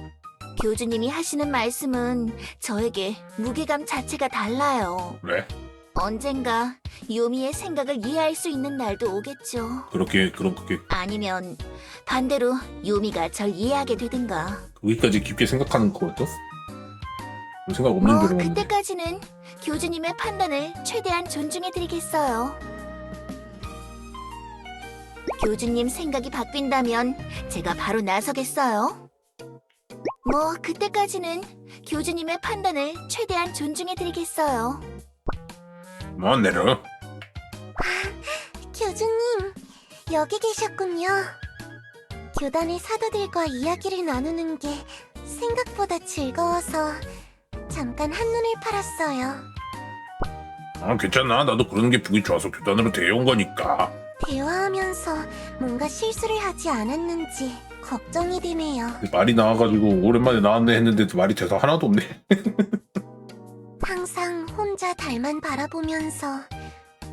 교주님이 하시는 말씀은 저에게 무게감 자체가 달라요.
그래?
언젠가 유미의 생각을 이해할 수 있는 날도 오겠죠.
그렇게
아니면 반대로 유미가 절 이해하게 되든가.
거기까지 깊게 생각하는 거였어? 별 생각 없는
뭐
대로 하는데.
그때까지는 교주님의 판단을 최대한 존중해드리겠어요. 교주님 생각이 바뀐다면 제가 바로 나서겠어요. 뭐 그때까지는 교주님의 판단을 최대한 존중해드리겠어요.
뭐 내려?
교주님, 여기 계셨군요. 교단의 사도들과 이야기를 나누는 게 생각보다 즐거워서 잠깐 한눈을 팔았어요.
괜찮아. 나도 그러는 게 보기 좋아서 교단으로 데려온 거니까.
대화하면서 뭔가 실수를 하지 않았는지 걱정이 되네요.
말이 나와가지고 오랜만에 나왔네 했는데도 말이 돼서 하나도 없네.
항상 혼자 달만 바라보면서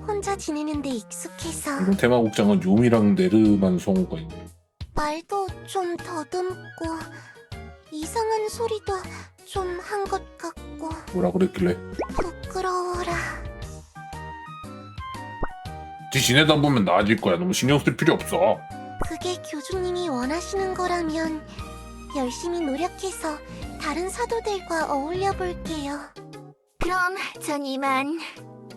혼자 지내는데 익숙해서
이번 테마곡장은 요미랑 네르만 성우가 있네.
말도 좀 더듬고 이상한 소리도 좀 한 것 같고
뭐라 그랬길래?
부끄러워라.
지내다 보면 나아질 거야. 너무 신경 쓸 필요 없어.
그게 교주님이 원하시는 거라면 열심히 노력해서 다른 사도들과 어울려 볼게요.
그럼 전 이만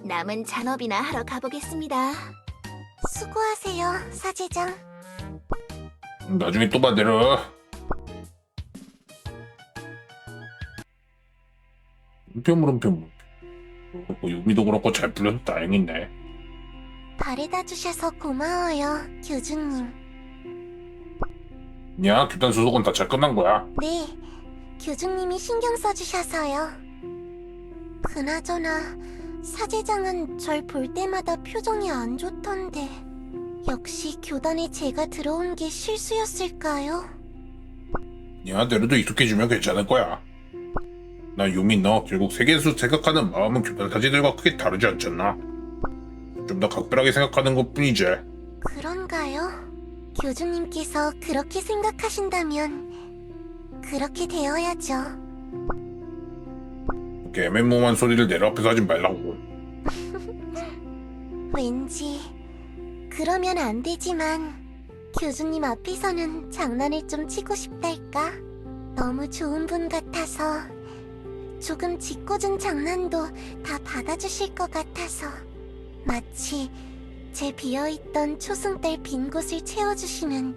남은 잔업이나 하러 가보겠습니다.
수고하세요, 사제장.
나중에 또 봐, 내려. 물음표. 그렇고 요미도 그렇고 잘 불려서 다행이네.
바래다 주셔서 고마워요, 교주님.
야, 교단 소속은 다 잘 끝난 거야.
네, 교주님이 신경 써주셔서요. 그나저나 사제장은 절 볼 때마다 표정이 안 좋던데 역시 교단에 제가 들어온 게 실수였을까요?
야, 내려도 익숙해지면 괜찮을 거야. 나 요미 너 결국 세계수 생각하는 마음은 교단 사제들과 크게 다르지 않잖아. 좀 더 각별하게 생각하는 것뿐이지.
그런가요? 교주님께서 그렇게 생각하신다면 그렇게 되어야죠.
이렇게 애매모호한 소리를 내려 앞에서 하지 말라고.
왠지 그러면 안 되지만 교주님 앞에서는 장난을 좀 치고 싶달까? 너무 좋은 분 같아서 조금 짓궂은 장난도 다 받아주실 것 같아서 마치 제 비어있던 초승달 빈 곳을 채워주시는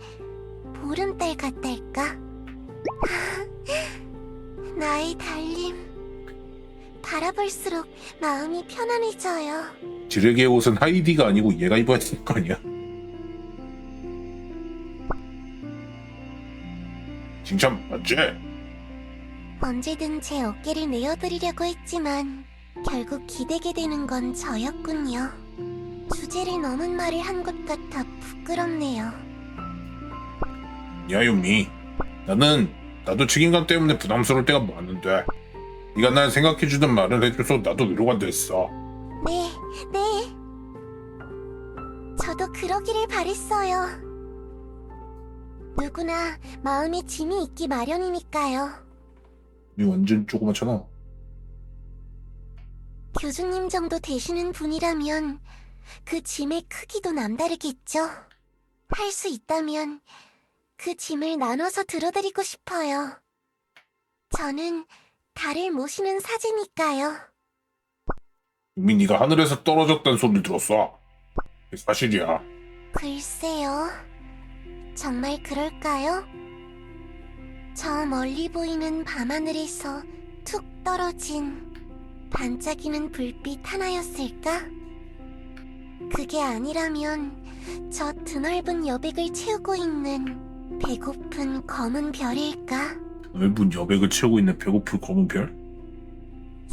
보름달 같달까? 나의 달림 바라볼수록 마음이 편안해져요.
지르게의 옷은 하이디가 아니고 얘가 입어야 되는 거 아니야? 칭찬 맞지?
언제든 제 어깨를 내어드리려고 했지만 결국 기대게 되는 건 저였군요. 주제를 넘은 말을 한 것 같아 부끄럽네요.
야 요미, 나도 책임감 때문에 부담스러울 때가 많은데 네가 날 생각해주던 말을 해줘서 나도 위로가 됐어.
네. 저도 그러기를 바랬어요. 누구나 마음에 짐이 있기 마련이니까요.
니 완전 조그맣잖아.
교주님 정도 되시는 분이라면 그 짐의 크기도 남다르겠죠? 할 수 있다면 그 짐을 나눠서 들어드리고 싶어요. 저는 달을 모시는 사제니까요.
민이가 하늘에서 떨어졌다는 소리를 들었어. 그게 사실이야.
글쎄요. 정말 그럴까요? 저 멀리 보이는 밤하늘에서 툭 떨어진 반짝이는 불빛 하나였을까? 그게 아니라면 저 드넓은 여백을 채우고 있는 배고픈 검은 별일까?
넓은 여백을 채우고 있는 배고플 검은 별?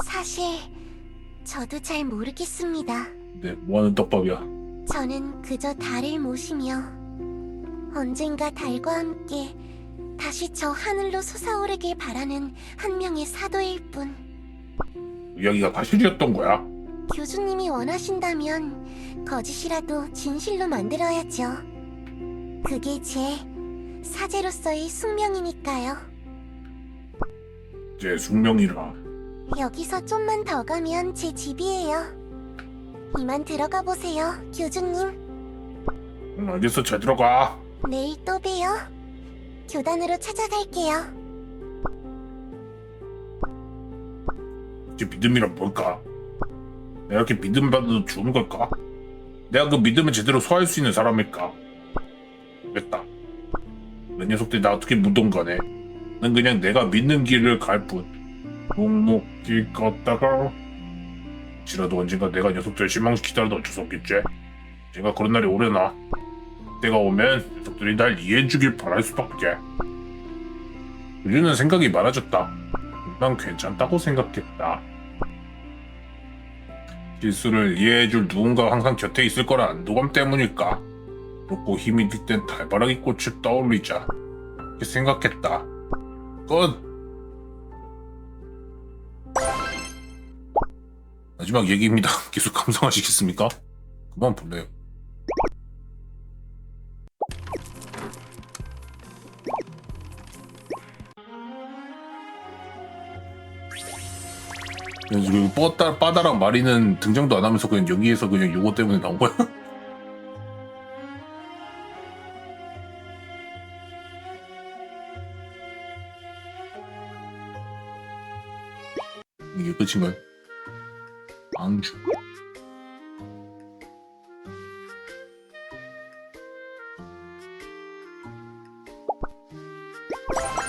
사실 저도 잘 모르겠습니다.
네, 뭐하는 떡밥이야.
저는 그저 달을 모시며 언젠가 달과 함께 다시 저 하늘로 솟아오르길 바라는 한 명의 사도일 뿐.
이야기가 사실이었던 거야.
교주님이 원하신다면 거짓이라도 진실로 만들어야죠. 그게 제 사제로서의 숙명이니까요.
제 숙명이라.
여기서 좀만 더 가면 제 집이에요. 이만 들어가 보세요, 교주님.
알겠어, 잘 들어가.
내일 또 봬요. 교단으로 찾아갈게요.
제 믿음이란 뭘까? 내가 이렇게 믿음 받아도 좋은 걸까? 내가 그 믿음을 제대로 소화할 수 있는 사람일까? 됐다. 그 녀석들이 나 어떻게 묻던 간에 난 그냥 내가 믿는 길을 갈 뿐. 묵묵히 걷다가 혹시라도 언젠가 내가 녀석들을 실망시키더라도 어쩔 수 없겠지. 언젠가 그런 날이 오려나. 때가 오면 녀석들이 날 이해해주길 바랄 수밖에. 요즘은 생각이 많아졌다. 난 괜찮다고 생각했다. 실수를 이해해줄 누군가 항상 곁에 있을 거란 안도감 때문일까? 그렇고 힘이 들 땐 달바라기 꽃을 떠올리자. 이렇게 생각했다. 끝! 마지막 얘기입니다. 계속 감상하시겠습니까? 그만 볼래요. 그리고 빠다랑 마리는 등장도 안 하면서 그냥 여기에서 그냥 요거 때문에 나온 거야? 이게 끝인가요? 앙주.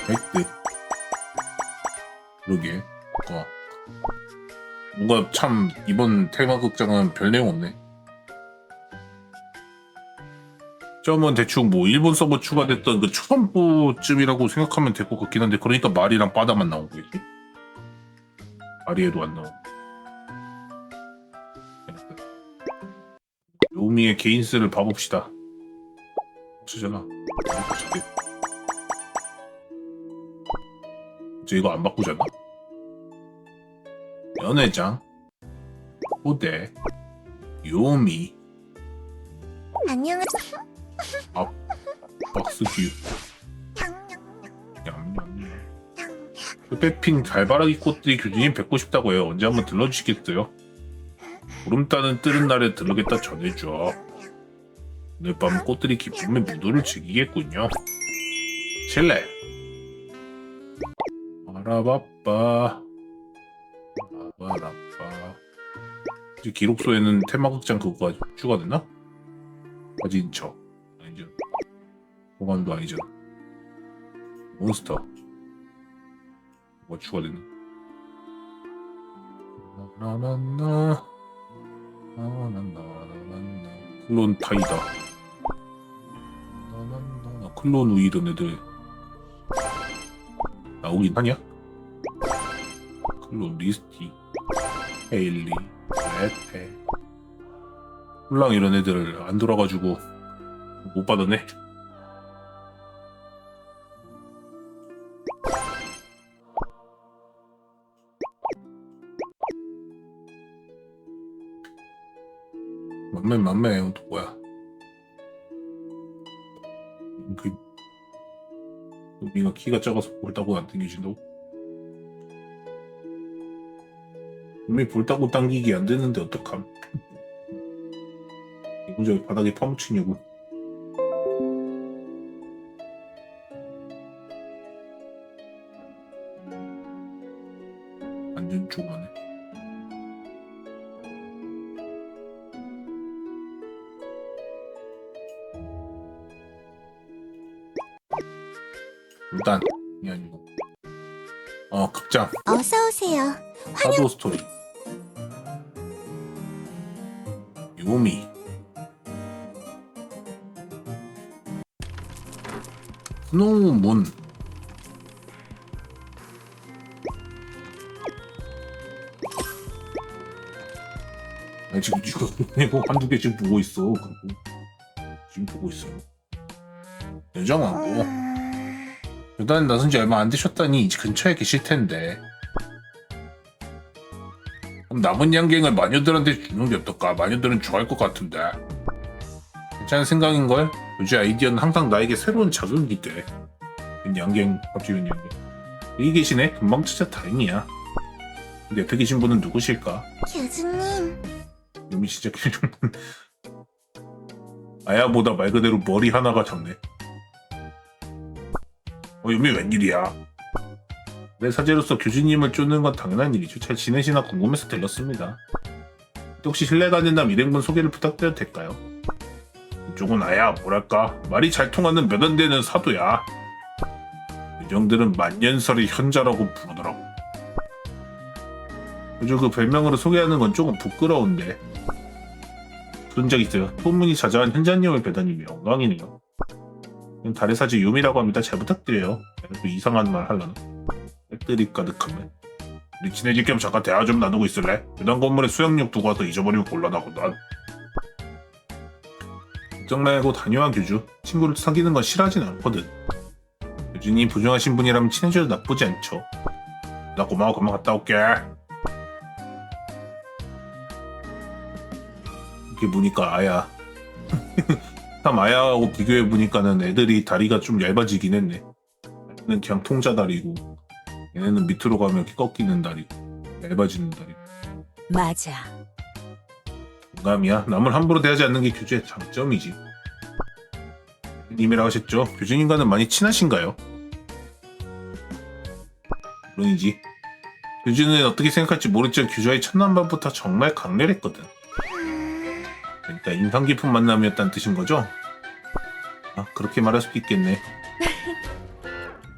획득. 그러게. 뭔가 참 이번 테마극장은 별 내용 없네. 점은 대충 뭐 일본 서버 추가됐던 그 초반부쯤이라고 생각하면 될 것 같긴 한데, 그러니까 마리랑 바다만 나온 거겠지? 마리에도 안 나오고. 요미의 개인스를 봐봅시다. 없으잖아. 저 이거 안 바꾸잖아. 연회장, 호대, 요미,
안녕하세요.
박스 뷰, 냠냠냠. 페핑 달바라기 꽃들이 교주님 뵙고 싶다고 해요. 언제 한번 들러주시겠어요? 보름 따는 뜨는 날에 들르겠다 전해줘. 오늘 밤 꽃들이 기쁨의 무도를 즐기겠군요. 실례. 아라바빠. 아라바빠. 이제 기록소에는 테마극장 그거가 추가됐나? 빠진 척. 아니죠. 보관도 아니잖아. 몬스터. 뭐가 추가됐나? 나나나. 나나나나나. 클론 타이다. 나나나. 클론 우이던 애들 나오긴 하냐? 클론 리스티, 헤일리, 레페, 홀랑 이런 애들 안 돌아가지고 못 받았네. 맘매 또 뭐야? 그 우리가 키가 작아서 볼다고 안 땡겨진다고? 이미 볼따고 당기기 안 되는데 어떡함. 이구저기 바닥에 파묻히냐고. 완전 쪼가네. 일단 이 아니고 극장
어서 오세요.
사도 스토리 유미 스노우문 아니 지금 이거 한두 개씩 보고 있어. 그리고 지금 보고 있어. 여정하고 교단 나선 지 얼마 안 되셨다니 이제 근처에 계실 텐데. 그럼 남은 양갱을 마녀들한테 주는 게 어떨까? 마녀들은 좋아할 것 같은데. 괜찮은 생각인걸? 요즘 아이디어는 항상 나에게 새로운 자극이 돼. 양갱, 갑자기 양갱. 여기 계시네? 금방 찾아 다행이야. 근데 옆에 계신 분은 누구실까?
교주님,
유미 진짜 기준. 아야보다 말 그대로 머리 하나가 작네. 유미 웬일이야? 내 사제로서 교주님을 쫓는 건 당연한 일이죠. 잘 지내시나 궁금해서 들렀습니다. 혹시 실례가 안 된다면 일행분 소개를 부탁드려도 될까요? 이쪽은 아야, 뭐랄까 말이 잘 통하는 몇 안 되는 사도야. 요정들은 만년설의 현자라고 부르더라고. 그저 그 별명으로 소개하는 건 조금 부끄러운데. 그런 적 있어요. 소문이 자자한 현자님을 뵈다니 영광이네요. 달의 사제 유미라고 합니다. 잘 부탁드려요. 또 이상한 말 하려나? 애들이 가득하네. 우리 친해질 겸 잠깐 대화 좀 나누고 있을래? 교단 건물에 수영력 두고 와서 잊어버리면 곤란하고 난. 걱정 말고 다녀와 교주. 친구를 사귀는 건 싫어하진 않거든. 교주님 부정하신 분이라면 친해져도 나쁘지 않죠. 나 고마워. 금방 갔다 올게. 이렇게 보니까 아야. 참 아야하고 비교해보니까는 애들이 다리가 좀 얇아지긴 했네. 얘는 그냥 통자 다리고 얘네는 밑으로 가면 이렇게 꺾이는 다리고 얇아지는 다리.
맞아.
공감이야. 남을 함부로 대하지 않는 게 교주의 장점이지. 님이라고 하셨죠? 교주님과는 많이 친하신가요? 물론이지. 교주는 어떻게 생각할지 모르지만 교주와의 첫날 밤부터 정말 강렬했거든. 그러니까 인상 깊은 만남이었다는 뜻인 거죠? 아, 그렇게 말할 수도 있겠네.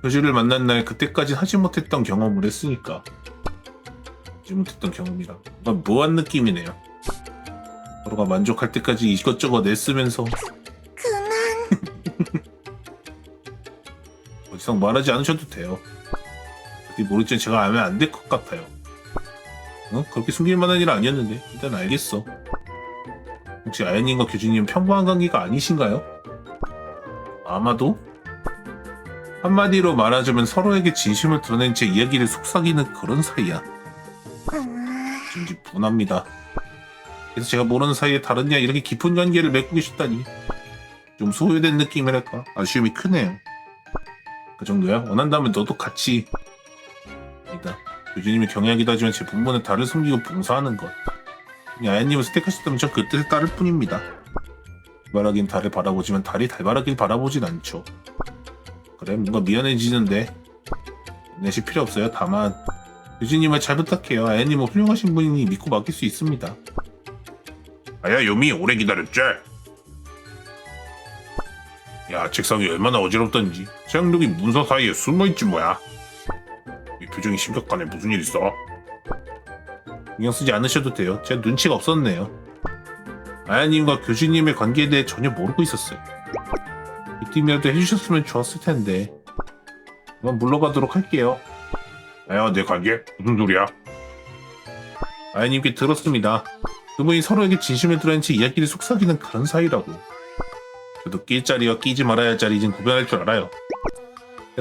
교주를 만난 날 그때까진 하지 못했던 경험을 했으니까. 하지 못했던 경험이라 뭔가 묘한 느낌이네요. 서로가 만족할 때까지 이것저것 애쓰면서
그만.
더 이상 말하지 않으셔도 돼요. 어디 모르지만 제가 알면 안 될 것 같아요. 그렇게 숨길 만한 일 아니었는데 일단 알겠어. 혹시 아연님과 교주님은 평범한 관계가 아니신가요? 아마도? 한마디로 말하자면 서로에게 진심을 드러낸 채 이야기를 속삭이는 그런 사이야. 진지 분합니다. 그래서 제가 모르는 사이에 다른 이야 이렇게 깊은 관계를 맺고 계셨다니 좀 소외된 느낌이랄까? 아쉬움이 크네요. 그 정도야? 원한다면 너도 같이. 아니다. 교주님이 경약이다 하지만 제 본분은 달을 숨기고 봉사하는 것. 아야님을 선택하셨다면 전 그 뜻에 따를 뿐입니다. 달바라긴 달을 바라보지만 달이 달바라길 바라보진 않죠. 그래, 뭔가 미안해지는데 내실 필요 없어요. 다만 교주님을 잘 부탁해요. 아야님은 훌륭하신 분이니 믿고 맡길 수 있습니다. 아야 요미 오래 기다렸지? 야, 책상이 얼마나 어지럽던지. 서양력이 문서 사이에 숨어있지 뭐야. 이 표정이 심각하네. 무슨 일 있어? 신경 쓰지 않으셔도 돼요. 제가 눈치가 없었네요. 아야님과 교주님의 관계에 대해 전혀 모르고 있었어요. 이쯤이라도 해주셨으면 좋았을 텐데. 그만 물러가도록 할게요. 아야, 내 관계? 무슨 소리야? 아야님께 들었습니다. 그분이 서로에게 진심을 드러낸 채 이야기를 속삭이는 그런 사이라고. 저도 낄 자리와 끼지 말아야 할 자리는 구별할 줄 알아요.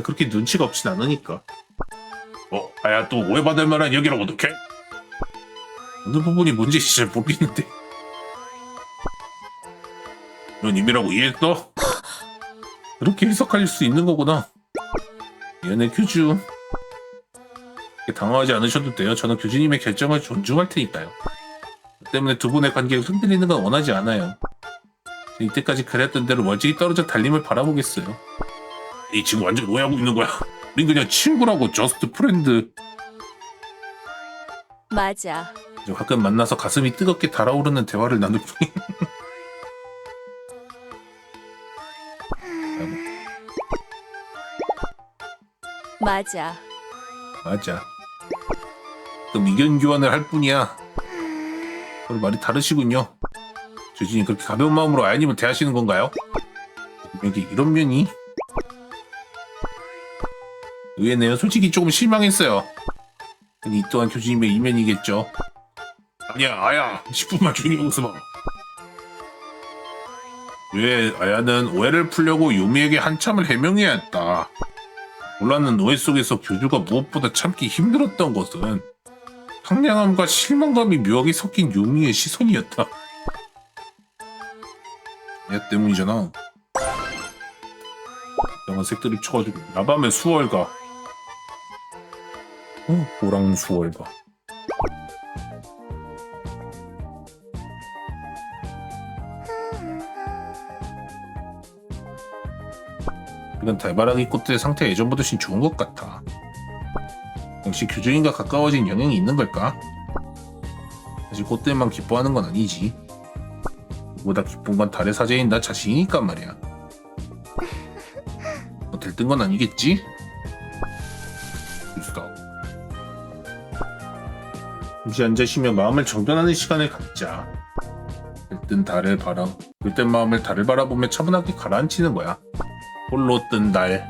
그렇게 눈치가 없진 않으니까. 아야, 또 오해받을 만한 얘기를 어떡해? 어느 부분이 뭔지 잘 모르겠는데. 넌 임이라고 이해했어? 그렇게 해석할 수 있는 거구나. 미안해, 교주. 당황하지 않으셔도 돼요. 저는 교주님의 결정을 존중할 테니까요. 그 때문에 두 분의 관계를 흔들리는 건 원하지 않아요. 이때까지 그랬던 대로 멀찍이 떨어져 달림을 바라보겠어요. 이 지금 완전 오해하고 있는 거야. 우린 그냥 친구라고, 저스트 프렌드.
맞아.
가끔 만나서 가슴이 뜨겁게 달아오르는 대화를 나눌 뿐.
맞아.
맞아. 그럼 의견 교환을 할 뿐이야. 서로 말이 다르시군요. 교주님 그렇게 가벼운 마음으로 아야님을 대하시는 건가요? 여기 이런 면이 의외네요. 솔직히 조금 실망했어요. 이 또한 교주님의 이면이겠죠. 아니야 아야 10분만 조용히 웃어봐. 왜 아야는 오해를 풀려고 유미에게 한참을 해명해야 했다. 몰랐는 오해 속에서 교주가 무엇보다 참기 힘들었던 것은 상냥함과 실망감이 묘하게 섞인 유미의 시선이었다. 얘 때문이잖아. 이상한 색들이 쳐가지고 야밤의 수월가. 호랑 수월가. 이건 달바라기 꽃들의 상태가 예전보다 훨씬 좋은 것 같아. 역시 교주님과 가까워진 영향이 있는 걸까? 사실 꽃들만 기뻐하는 건 아니지. 보다 기쁜 건 달의 사제인 나 자신이니까 말이야. 뭐 들뜬 건 아니겠지? 글쎄. 잠시 앉아 쉬며 마음을 정돈하는 시간을 갖자. 들뜬 달을 들뜬 마음을 달을 바라보며 차분하게 가라앉히는 거야. 홀로 뜬 달.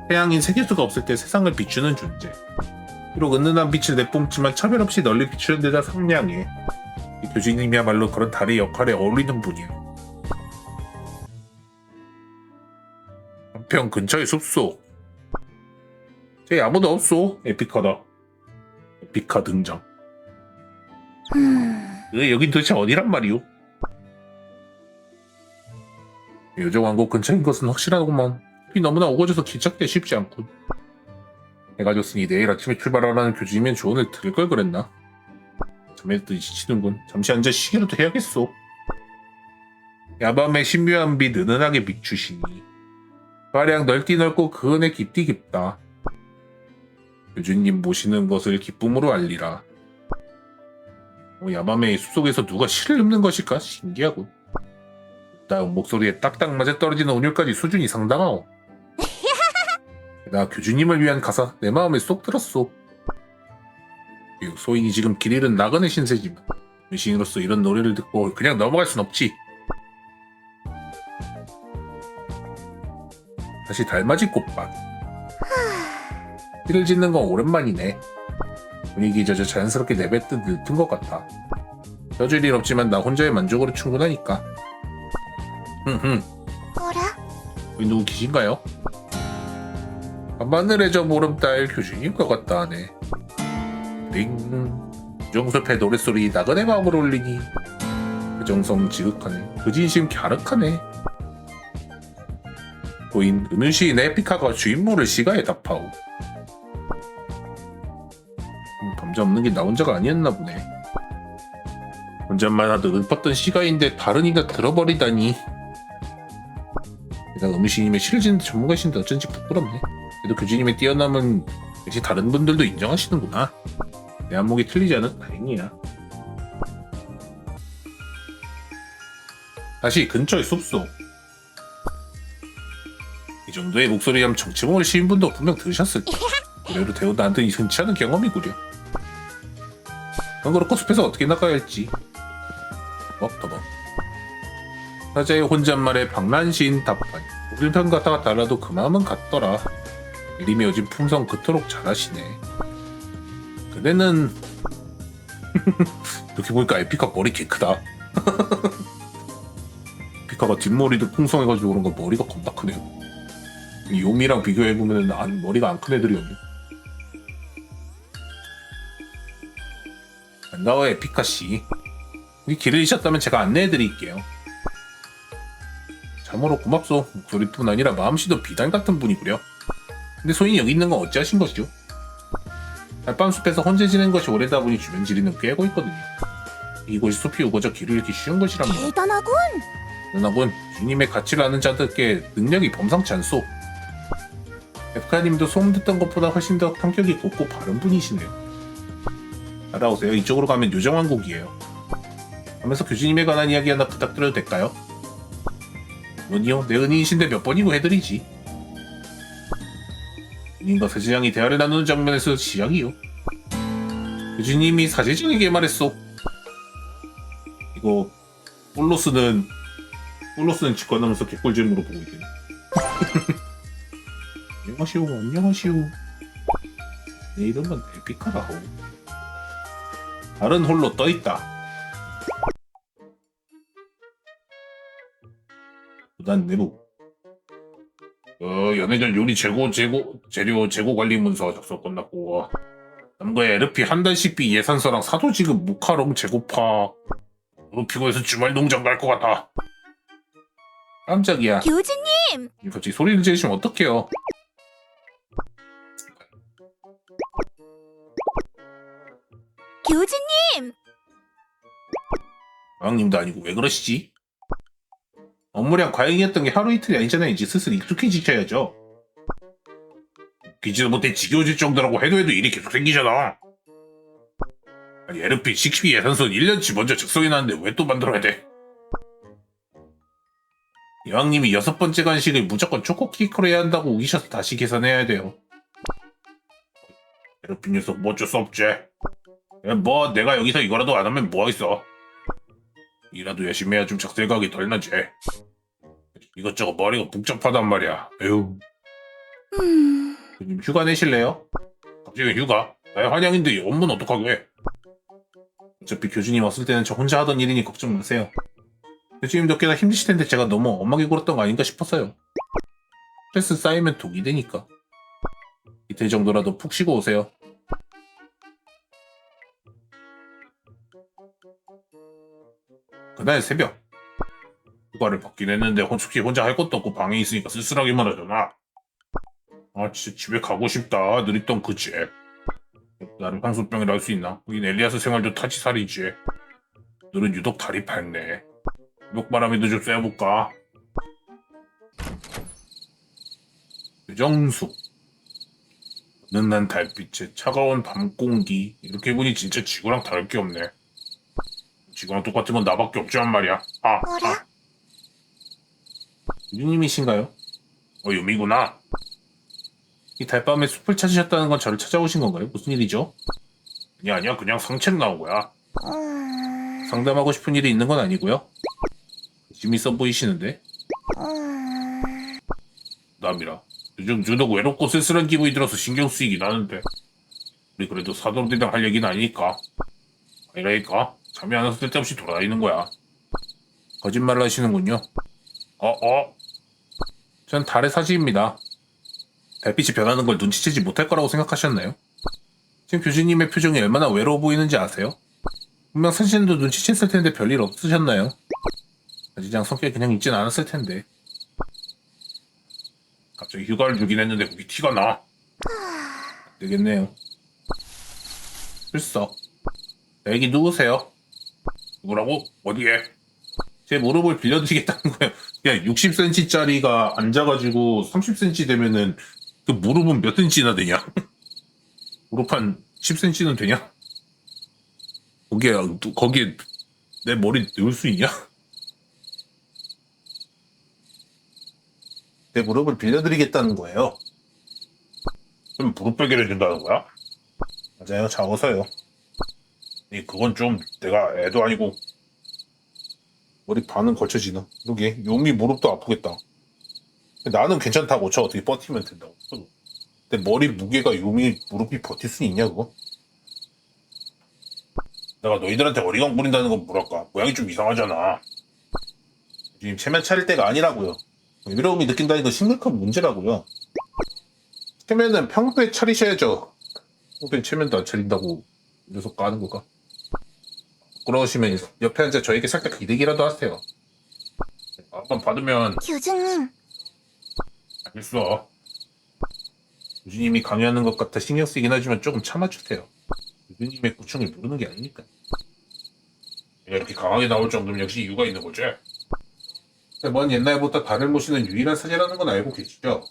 태양인 세계수가 없을 때 세상을 비추는 존재. 비록 은은한 빛을 내뿜지만 차별 없이 널리 비추는 데다 상냥해. 이 교주님이야말로 그런 달의 역할에 어울리는 분이야. 한편 근처의 숲속. 저기 아무도 없소. 에피카다. 에피카 등장. 여긴 도대체 어디란 말이오? 요정 왕국 근처인 것은 확실하구만. 이 너무나 오거져서 길 찾기가 쉽지 않군. 해가 졌으니 내일 아침에 출발하라는 교주님의 조언을 들을 걸 그랬나? 잠에 듯이 지치는군. 잠시 앉아 쉬기라도 해야겠소. 야밤의 신묘한 빛 은은하게 비추시니 가량 넓디 넓고 그 은혜 깊디 깊다. 교주님 모시는 것을 기쁨으로 알리라. 야밤의 숲속에서 누가 시를 읊는 것일까? 신기하군. 따운 목소리에 딱딱 맞아 떨어지는 온율까지 수준이 상당하오. 나 교주님을 위한 가사 내 마음에 쏙 들었소. 소인이 지금 길 잃은 나그네 신세지만 신으로서 이런 노래를 듣고 그냥 넘어갈 순 없지. 다시 달맞이 꽃밭. 길을 짓는 건 오랜만이네. 분위기 젖어 자연스럽게 내뱉듯 늙은 것 같아. 펴줄 일 없지만 나 혼자의 만족으로 충분하니까.
뭐라?
여기 누구 계신가요? 밤하늘의 저 보름달 교주님 것 같다 하네. 띵. 정숲의 노랫소리 나그네 마음을 올리니 그 정성 지극하네. 그 진심 갸륵하네. 고인 음윤시인 에피카가 주인물을 시가에 답하오. 범죄 없는 게 나 혼자가 아니었나 보네. 혼잣말 하듯 읊었던 시가인데 다른 이가 들어버리다니. 내가 음유시님의 시를 짓는 전문가신데 어쩐지 부끄럽네. 그래도 교주님의 뛰어남은 역시 다른 분들도 인정하시는구나. 내 안목이 틀리지 않아 다행이야. 다시 근처의 숲속. 이 정도의 목소리라면 정치범을 시인분도 분명 들으셨을 거야. 그래도 대우 나한테 흔치 않은 경험이구려. 그건 그렇고 숲에서 어떻게 나가야 할지. 더벅. 사자의 혼잣말에 박난시인 답하니 우리 편 같다가 달라도 그 마음은 같더라. 이름이 요즘 품성 그토록 잘하시네. 그대는 이렇게 보니까 에피카 머리 개 크다. 에피카가 뒷머리도 풍성해가지고 그런 거 머리가 겁나 크네요. 요미랑 비교해보면 머리가 안 큰 애들이 없네. 반가워요 에피카씨. 여기 길을 잃으셨다면 제가 안내해드릴게요. 참으로 고맙소. 목소리뿐 아니라 마음씨도 비단 같은 분이구려. 근데 소인이 여기 있는 건 어찌하신 것이죠? 달밤숲에서 혼자 지낸 것이 오래다 보니 주변 지리는 꿰고 있거든요. 이곳이 숲이 우거져 길을 잃기 쉬운 곳이랍니다.
대단하군.
누나군, 주님의 가치를 아는 자들께 능력이 범상치 않소. 에프카님도 소문 듣던 것보다 훨씬 더 성격이 곱고 바른 분이시네요. 따라오세요. 이쪽으로 가면 요정왕국이에요. 하면서 교주님에 관한 이야기 하나 부탁드려도 될까요? 뭐니요? 내 은인이신데 몇 번이고 해드리지. 은인과 사제장이 대화를 나누는 장면에서 시작이요. 교주님이 사제장에게 말했소. 이거 볼로스는 직관하면서 개꿀잼으로 보고 있겠네. 안녕하시오, 안녕하시오. 내 이름은 에피카라고. 달은 홀로 떠있다. 부단 내부. 연회전 요리 재료 재고 관리 문서 작성 끝났고. 남과의 LP 한 달씩비 예산서랑 사도 지급 무카롱 재고파. 피곤해서 주말 농장 갈 것 같아. 깜짝이야.
교주님!
갑자기 소리를 지르시면 어떡해요.
교주님!
왕님도 아니고 왜 그러시지? 업무량 과잉이었던 게 하루 이틀이 아니잖아요. 이제 슬슬 익숙해지셔야죠. 기지도 못해 지겨워질 정도라고 해도 일이 계속 생기잖아. 아니 LP 식비 예산서는 1년치 먼저 작성해놨는데 왜 또 만들어야 돼? 여왕님이 6번째 간식을 무조건 초코 케이크로 해야 한다고 우기셔서 다시 계산해야 돼요. LP 녀석 뭐 어쩔 수 없지. 뭐 내가 여기서 이거라도 안 하면 뭐하겠어. 이라도 열심히 해야 좀 작살각이 덜 나지. 이것저것 머리가 복잡하단 말이야. 에휴. 휴가 내실래요? 갑자기 휴가? 나의 환영인데 업무는 어떡하게? 어차피 교주님 왔을 때는 저 혼자 하던 일이니 걱정 마세요. 교주님도 꽤나 힘드실 텐데 제가 너무 엄하게 굴었던 거 아닌가 싶었어요. 스트레스 쌓이면 독이 되니까. 이틀 정도라도 푹 쉬고 오세요. 그날 새벽. 휴가를 받긴 했는데 솔직히 혼자 할 것도 없고 방에 있으니까 쓸쓸하기만 하잖아. 아 진짜 집에 가고 싶다. 늘 있던 그 집. 나를 향수병이라 할 수 있나? 우린 엘리아스 생활도 타치살이지. 너는 유독 다리 밝네. 목바람이도 좀 쐬볼까? 유정수. 은은한 달빛에 차가운 밤 공기. 이렇게 보니 진짜 지구랑 다를 게 없네. 지구랑 똑같은 건 나밖에 없지만 말이야.
뭐라?
유님이신가요? 유미구나. 이 달밤에 숲을 찾으셨다는 건 저를 찾아오신 건가요? 무슨 일이죠? 아니야. 그냥 산책 나온 거야. 상담하고 싶은 일이 있는 건 아니고요. 짐이 써 보이시는데? 남이라. 요즘 유독 외롭고 쓸쓸한 기분이 들어서 신경 쓰이긴 하는데. 우리 그래도 사도들이랑 할 얘기는 아니니까. 아니라니까. 잠이 안 와서 쓸데없이 돌아다니는 거야. 거짓말을 하시는군요. 전 달의 사지입니다. 달빛이 변하는 걸 눈치채지 못할 거라고 생각하셨나요? 지금 교주님의 표정이 얼마나 외로워 보이는지 아세요? 분명 사진도 눈치챘을 텐데 별일 없으셨나요? 사지장 성격이 그냥 있진 않았을 텐데. 갑자기 휴가를 주긴 했는데 거기 티가 나. 안 되겠네요. 출석. 여기 누구세요? 누구라고? 어디에? 제 무릎을 빌려드리겠다는 거예요. 그냥 60cm짜리가 앉아가지고 30cm 되면은 그 무릎은 몇 cm나 되냐? 무릎 한 10cm는 되냐? 거기에 내 머리 넣을 수 있냐? 내 무릎을 빌려드리겠다는 거예요. 그럼 무릎 베개를 준다는 거야? 맞아요. 작아서요. 그건 좀 내가 애도 아니고 머리 반은 걸쳐지나? 그러게 용이 무릎도 아프겠다. 나는 괜찮다고 저 어떻게 버티면 된다고. 근데 머리 무게가 용이 무릎이 버틸 수 있냐 그거? 내가 너희들한테 어리광 부린다는 건 뭐랄까 모양이 좀 이상하잖아. 지금 체면 차릴 때가 아니라고요. 외로움이 느낀다는 건 심각한 문제라고요. 체면은 평소에 차리셔야죠. 평소에 체면도 안 차린다고 이 녀석 까는 걸까? 부끄러우시면 옆에 앉아 저에게 살짝 기대기라도 하세요. 한번 받으면
교주님,
알겠어. 교주님이 강요하는 것 같아 신경 쓰이긴 하지만 조금 참아주세요. 교주님의 고충을 모르는 게 아니니까. 이렇게 강하게 나올 정도면 역시 이유가 있는 거지. 먼 옛날부터 달을 모시는 유일한 사제라는 건 알고 계시죠?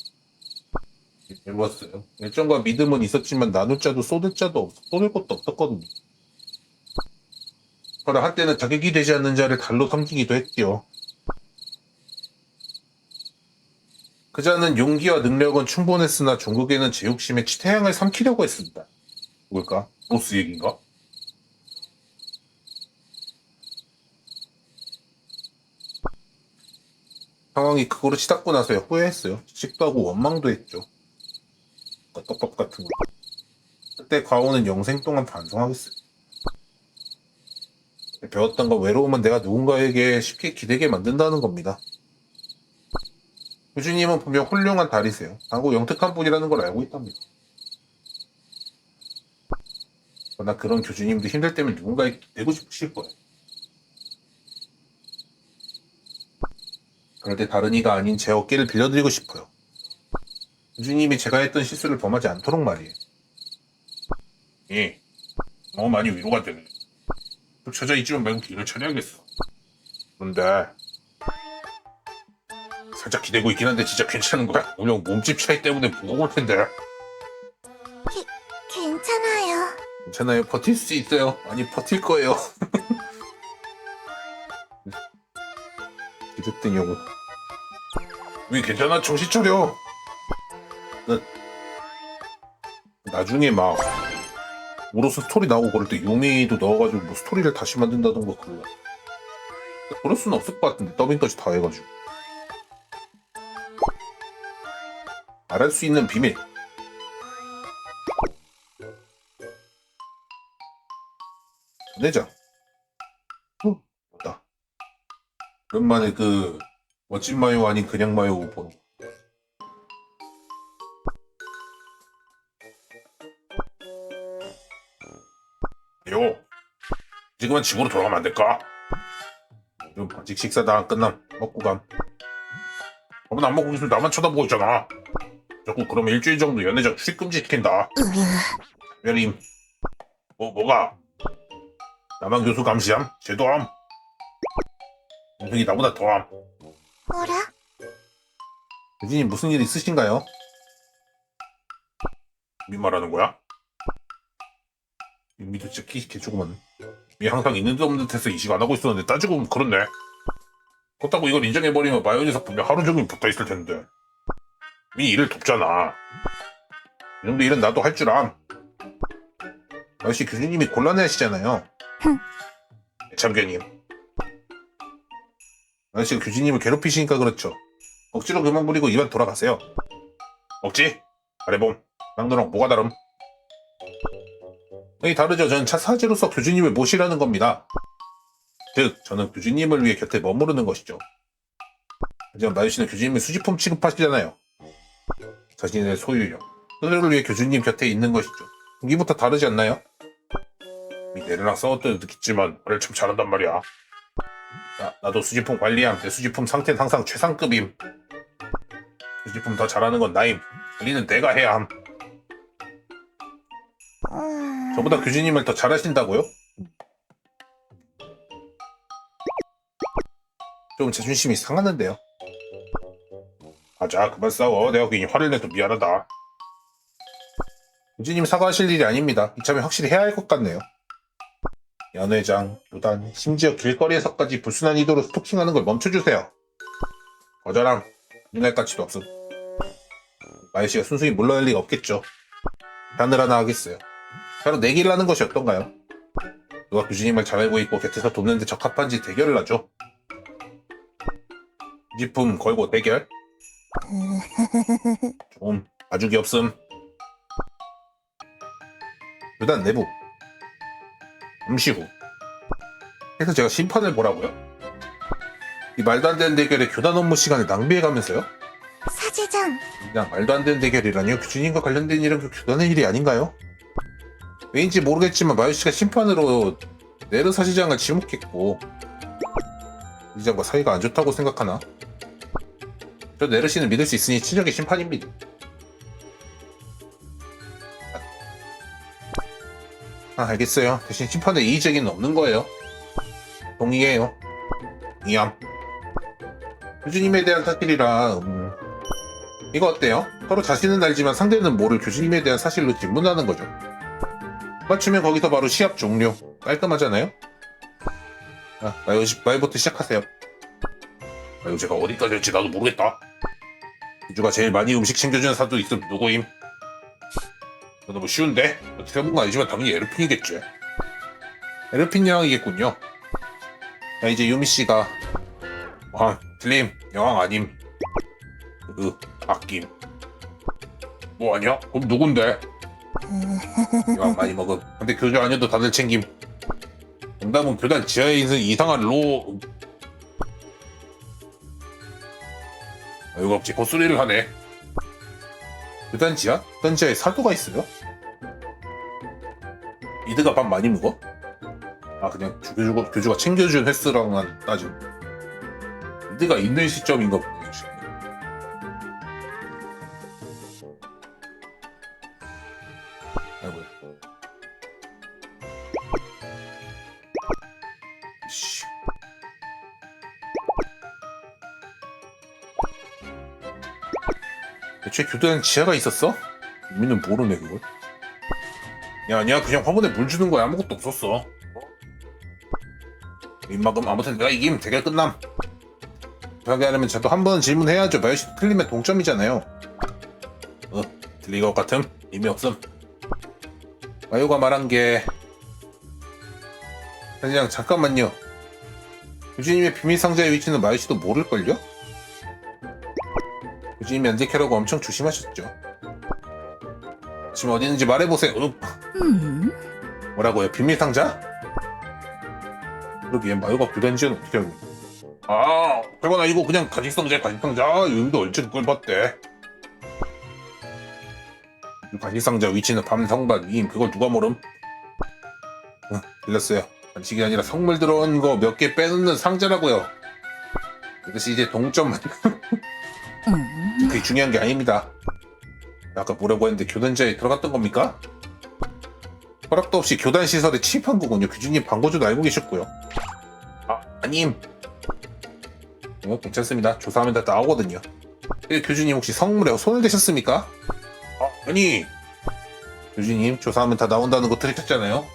배웠어요. 열정과 믿음은 있었지만 나눌 자도 쏟을 자도 쏟을 것도 없었거든요. 그러나 한때는 자격이 되지 않는 자를 달로 섬기기도 했지요. 그 자는 용기와 능력은 충분했으나 종국에는 제 욕심에 태양을 삼키려고 했습니다. 뭘까? 보스 얘기인가? 상황이 그거로 치닫고 나서야 후회했어요. 지식도 하고 원망도 했죠. 떡밥 같은 거. 그때 과오는 영생 동안 반성하겠어요. 배웠던 건 외로움은 내가 누군가에게 쉽게 기대게 만든다는 겁니다. 교주님은 분명 훌륭한 달이세요. 당고 영특한 분이라는 걸 알고 있답니다. 그러나 그런 교주님도 힘들 때면 누군가에게 되고 싶으실 거예요. 그럴 때 다른 이가 아닌 제 어깨를 빌려드리고 싶어요. 교주님이 제가 했던 실수를 범하지 않도록 말이에요. 예, 너무 많이 위로가 되네. 또 처져 있지만 말고 길을 차려야겠어. 그런데 살짝 기대고 있긴 한데 진짜 괜찮은 거야? 운영 몸집 차이 때문에 무거울 텐데.
괜찮아요.
괜찮아요. 버틸 수 있어요. 아니 버틸 거예요. 기득된 영혼. 왜 괜찮아? 정신 차려. 나중에 막 우로스 스토리 나오고 그럴 때 요미도 넣어가지고 뭐 스토리를 다시 만든다던가 그거. 그럴 수는 없을 것 같은데 더빙까지 다 해가지고. 말할 수 있는 비밀. 내자. 맞다. 오랜만에 그 멋진 마요 아닌 그냥 마요 보는. 요. 지금은 집으로 돌아가면 안 될까? 좀 아직 식사 다 안 끝남. 먹고 감. 저번 안 먹고 있으면 나만 쳐다보고 있잖아. 자꾸 그러면 일주일 정도 연회장 출입금지 시킨다. 별임. 뭐가? 나만 교수 감시함? 쟤도함? 동생이 나보다 더함.
뭐라?
교수님 무슨 일 있으신가요? 미 말하는 거야? 미도 진짜 개조그만. 미 항상 있는 듯 없는 듯해서 이식 안 하고 있었는데 따지고 보면 그렇네. 그렇다고 이걸 인정해버리면 마요네즈 분명 하루 종일 붙어있을 텐데. 미 일을 돕잖아. 이 정도 일은 나도 할 줄 암. 역시 교수님이 곤란해하시잖아요. 참견님. 아저씨가 교수님을 괴롭히시니까 그렇죠. 억지로 그만 부리고 이만 돌아가세요. 억지? 잘해봄. 낭너랑 뭐가 다름? 이 다르죠. 저는 사제로서 교주님을 모시라는 겁니다. 즉, 저는 교주님을 위해 곁에 머무르는 것이죠. 하지만 마유씨는 교주님을 수집품 취급하시잖아요. 자신의 소유요. 그들을 위해 교주님 곁에 있는 것이죠. 이부터 다르지 않나요? 내래랑 싸웠던 느꼈지만 말을 참 잘한단 말이야. 나도 수집품 관리함. 내 수집품 상태는 항상 최상급임. 수집품 더 잘하는 건 나임. 관리는 내가 해야 함. 저보다 교주님을 더 잘하신다고요? 좀 자존심이 상하는데요. 자 그만 싸워. 내가 괜히 화를 내도 미안하다. 교주님 사과하실 일이 아닙니다. 이참에 확실히 해야 할 것 같네요. 연회장, 교단, 심지어 길거리에서까지 불순한 의도로 스토킹하는 걸 멈춰주세요. 거절함. 눈날 가치도 없음. 마유씨가 순순히 물러날 리가 없겠죠. 단을 하나 하겠어요. 바로 내기를 하는 것이 어떤가요? 누가 교주님을 잘 알고 있고 곁에서 돕는데 적합한지 대결을 하죠. 수집품 걸고 대결? 좀 봐주기 없음. 교단 내부 잠시 후. 그래서 제가 심판을 보라고요? 이 말도 안 되는 대결에 교단 업무 시간을 낭비해가면서요?
사제장,
그냥 말도 안 되는 대결이라니요? 교주님과 관련된 일은 그 교단의 일이 아닌가요? 왜인지 모르겠지만 마유씨가 심판으로 네르 사시장을 지목했고 사시장과 사이가 안 좋다고 생각하나? 저 네르씨는 믿을 수 있으니 친정의 심판입니다. 알겠어요. 대신 심판에 이의제기는 없는 거예요. 동의해요. 이암. 교주님에 대한 사실이라 이거 어때요? 서로 자신은 알지만 상대는 모를 교주님에 대한 사실로 질문하는 거죠. 맞추면 거기서 바로 시합 종료. 깔끔하잖아요? 마요부터 시작하세요. 마요 제가 어디까지 할지 나도 모르겠다. 교주가 제일 많이 음식 챙겨주는 사도 있으면 누구임? 이거 너무 쉬운데? 어떻게 해본 건 아니지만 당연히 에르핀이겠지. 에르핀 여왕이겠군요. 자, 이제 유미씨가 틀림, 여왕 아님. 아낌. 뭐 아니야? 그럼 누군데? 여왕 많이 먹음. 근데 교주 아니어도 다들 챙김. 정답은 교단 지하에 있는 이상한 이거 없지. 헛소리를 하네. 교단 지하? 교단 지하에 사도가 있어요? 이드가 밥 많이 먹어? 그냥 교주가 챙겨준 횟수랑만 따지고. 이드가 있는 시점인가 보네. 아이고. 씨. 애초에 교도관 지하가 있었어? 우리는 모르네 그걸. 야, 아니야 그냥 화분에 물 주는 거야. 아무것도 없었어. 민막음 아무튼 내가 이기면 대결 끝남. 저하게 하려면 저도 한 번 질문해야죠. 마요씨 틀리면 동점이잖아요. 들린 것 같음? 의미 없음. 마요가 말한 게 사실상 잠깐만요. 교주님의 비밀 상자의 위치는 마요씨도 모를걸요? 교주님이 안지켜라고 엄청 조심하셨죠. 지금 어디 있는지 말해보세요. 뭐라고요? 비밀 상자? 그러기엔 마요가 교단지는 어떻게 알고? 별건 아니고 그냥 가식상자야 가식상자. 여기도 얼추 그걸 봤대. 가식상자 위치는 밤성반 위임. 그걸 누가 모름? 들렸어요. 간식이 아니라 선물 들어온 거 몇 개 빼놓는 상자라고요. 이것이 이제 동점. 그게 중요한 게 아닙니다. 아까 뭐라고 했는데 교단지에 들어갔던 겁니까? 허락도 없이 교단 시설에 침입한 거군요. 교주님 방고주도 알고 계셨고요. 아님. 괜찮습니다. 조사하면 다 나오거든요. 교주님 혹시 성물에 손을 대셨습니까? 아니. 교주님 조사하면 다 나온다는 거 들으셨잖아요.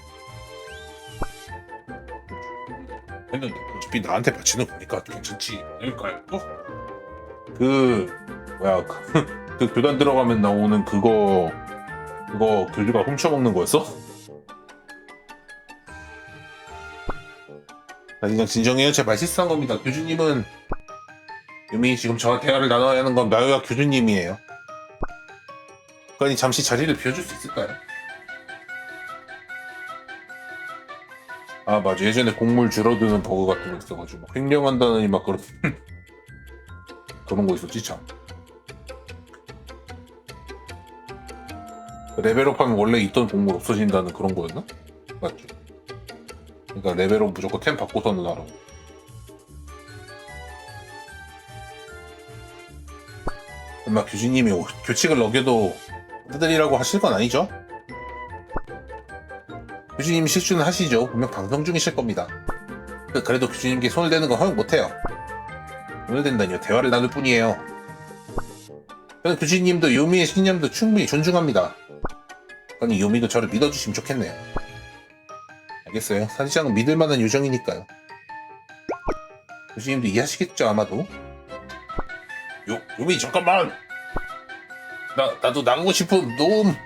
했는데 어차피 나한테 바치는 거니까 괜찮지 않을까요? 그 교단 들어가면 나오는 그거 교주가 훔쳐먹는 거였어? 그냥 진정해요. 제 말 실수한 겁니다. 교주님은 유미 지금 저와 대화를 나눠야 하는 건 마요와 교주님이에요. 그러니 잠시 자리를 비워줄 수 있을까요? 맞아. 예전에 곡물 줄어드는 버그 같은 거 있어가지고 막 횡령한다느니 막 그런 거 있었지 참. 레벨업하면 원래 있던 곡물 없어진다는 그런 거였나? 맞죠? 그러니까 레벨업 무조건 템 바꿔서는 하라고. 엄마 교주님이 규칙을 어겨도 뜯으리라고 하실 건 아니죠? 교주님 실수는 하시죠. 분명 방송 중이실 겁니다. 그래도 교주님께 손을 대는 건 허용 못해요. 손을 댄다니요. 대화를 나눌 뿐이에요. 저는 교주님도 유미의 신념도 충분히 존중합니다. 그러니 유미도 저를 믿어주시면 좋겠네요. 알겠어요. 사실상은 믿을만한 요정이니까요. 교수님도 이해하시겠죠 아마도. 유미 잠깐만. 나도 나가고 싶은 놈.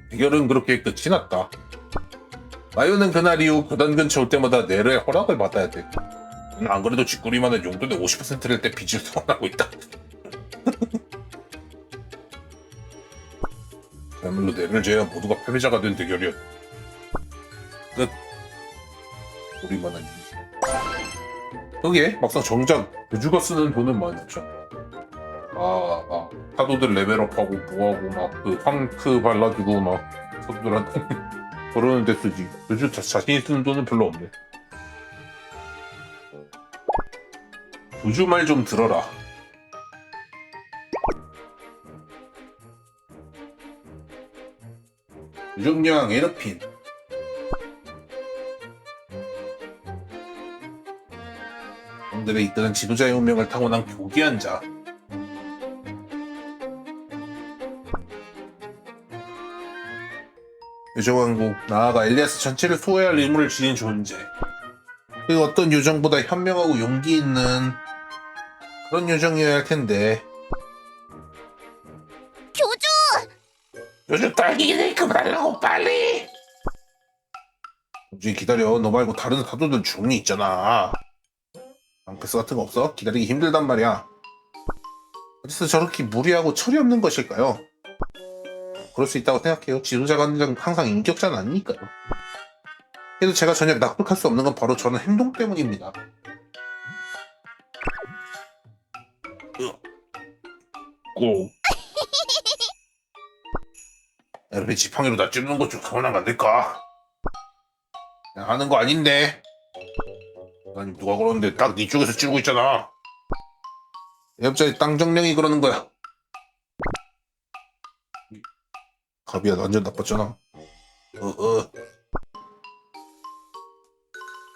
대결은 그렇게 끝이 났다. 마요는 그날 이후 교단 근처 올 때마다 네르의 허락을 받아야 돼. 안 그래도 쥐꼬리만한 용돈의 50%를 때 빚을 소환하고 있다. 그야말로 네르를 제외한 모두가 패배자가 된 대결이었다. 끝. 우리만한 일. 여기에 막상 정작 교주가 쓰는 돈은 12,000. 사도들 레벨업하고 뭐하고 막 그 황크 발라주고 막 사도들한테 그러는 데 쓰지. 교주 자신이 쓰는 돈은 별로 없네. 교주 말 좀 들어라. 유정령 에르핀. 놈들의 이끄는 지도자의 운명을 타고난 교기한 자. 요정왕국, 나아가 엘리아스 전체를 수호해야 할 의무를 지닌 존재. 그 어떤 요정보다 현명하고 용기 있는 그런 요정이어야 할 텐데.
교주!
요즘 딸기를 그만하라고 빨리. 요즘 기다려. 너 말고 다른 사도들 주문이 있잖아. 방패스 같은 거 없어? 기다리기 힘들단 말이야. 어디서 저렇게 무리하고 철이 없는 것일까요? 그럴 수 있다고 생각해요. 지도자가 항상 인격자는 아니니까요. 그래도 제가 전혀 납득할 수 없는 건 바로 저는 행동 때문입니다. 고. 여러분 지팡이로 나 찌르는 것 좀 그만하면 안 될까? 그냥 하는 거 아닌데. 아니 누가 그러는데 딱 네 쪽에서 찌르고 있잖아. 내 옆자리 땅정령이 그러는 거야. 가비야 완전 나빴잖아.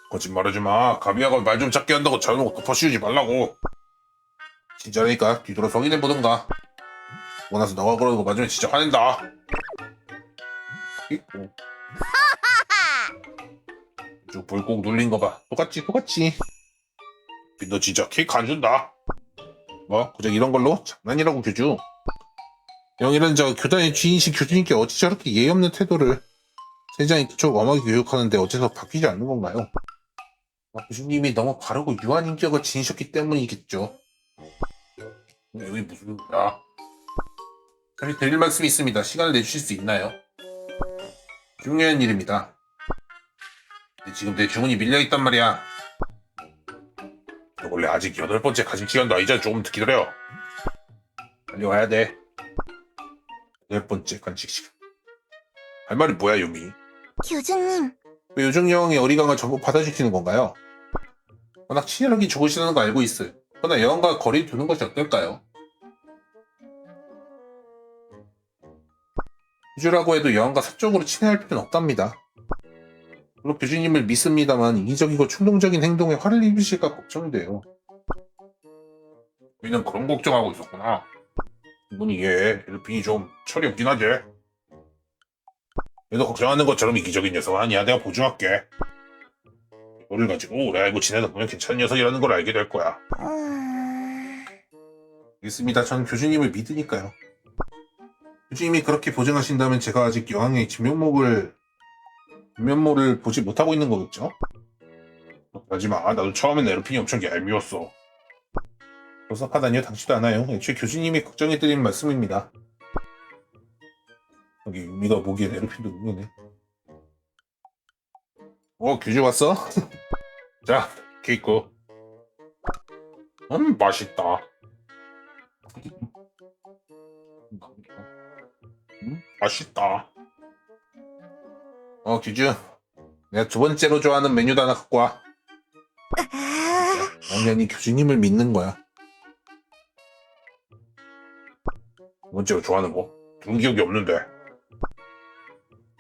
거짓말하지 마. 가비야가 말 좀 작게 한다고 잘못 덮어씌우지 말라고. 진짜라니까 뒤돌아서 확인해보던가. 원해서 너가 그러는 거 맞으면 진짜 화낸다. 쭉 볼꼭 눌린 거 봐. 똑같지. 너 진짜 케이크 안 준다. 뭐 그저 이런 걸로 장난이라고 교주. 영일은 저 교단의 주인이신 교주님께 어찌 저렇게 예의 없는 태도를. 세상이 그쪽 엄하게 교육하는데 어째서 바뀌지 않는 건가요? 교주님이 너무 바르고 유한 인격을 지니셨기 때문이겠죠. 여기 무슨 일이야? 잠시 드릴 말씀이 있습니다. 시간을 내주실 수 있나요? 중요한 일입니다. 근데 지금 내 주문이 밀려있단 말이야. 너 원래 아직 8번째 가진 시간도 아니잖아. 조금 더 기다려. 빨리 와야 돼. 8번째 간식 시간. 할 말이 뭐야 유미?
교주님,
왜 요정여왕의 어리광을 전부 받아주시는 건가요? 워낙 친절하기 좋으시다는 거 알고 있어요. 그러나 여왕과 거리를 두는 것이 어떨까요? 교주라고 해도 여왕과 사적으로 친해할 필요는 없답니다. 물론 교주님을 믿습니다만 이기적이고 충동적인 행동에 화를 입으실까 걱정돼요. 우리는 그런 걱정하고 있었구나. 충분히 이해. 에르핀이 좀 철이 없긴 하지. 얘도 걱정하는 것처럼 이기적인 녀석은 아니야. 내가 보증할게. 너를 가지고 오래 알고 지내다 보면 괜찮은 녀석이라는 걸 알게 될 거야. 알겠습니다. 저는 교주님을 믿으니까요. 교주님이 그렇게 보증하신다면 제가 아직 여왕의 진면모를 보지 못하고 있는 거겠죠? 하지마. 나도 처음엔 에르핀이 엄청 얄미웠어. 조사하다니요. 당치도 않아요. 애초에 교주님이 걱정해드린 말씀입니다. 여기 유미가 보기엔 에르핀도 눈이네. 교주 왔어? 자, 케이크. 맛있다. 맛있다. 규주. 내가 두 번째로 좋아하는 메뉴도 하나 갖고 와. 당연히 교주님을 믿는 거야. 두 번째로 좋아하는 거? 들은 기억이 없는데.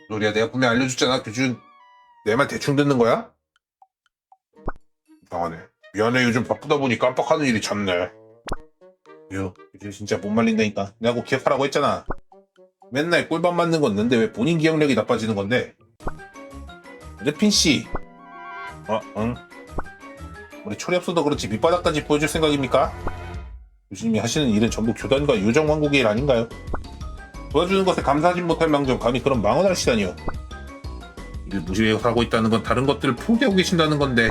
소리야, 내가 분명 알려줬잖아. 교주 내 말 대충 듣는 거야? 이상하네. 미안해. 요즘 바쁘다 보니 깜빡하는 일이 잦네. 교주 진짜 못 말린다니까. 내가 꼭 기억하라고 했잖아. 맨날 꿀밤 맞는 건 없는데 왜 본인 기억력이 나빠지는 건데? 에르핀씨. 응? 우리 철이 없어도 그렇지 밑바닥까지 보여줄 생각입니까? 교수님이 하시는 일은 전부 교단과 요정왕국의 일 아닌가요? 도와주는 것에 감사하지 못할 망정 감히 그런 망언을 하시다니요. 이를 무시하고 있다는 건 다른 것들을 포기하고 계신다는 건데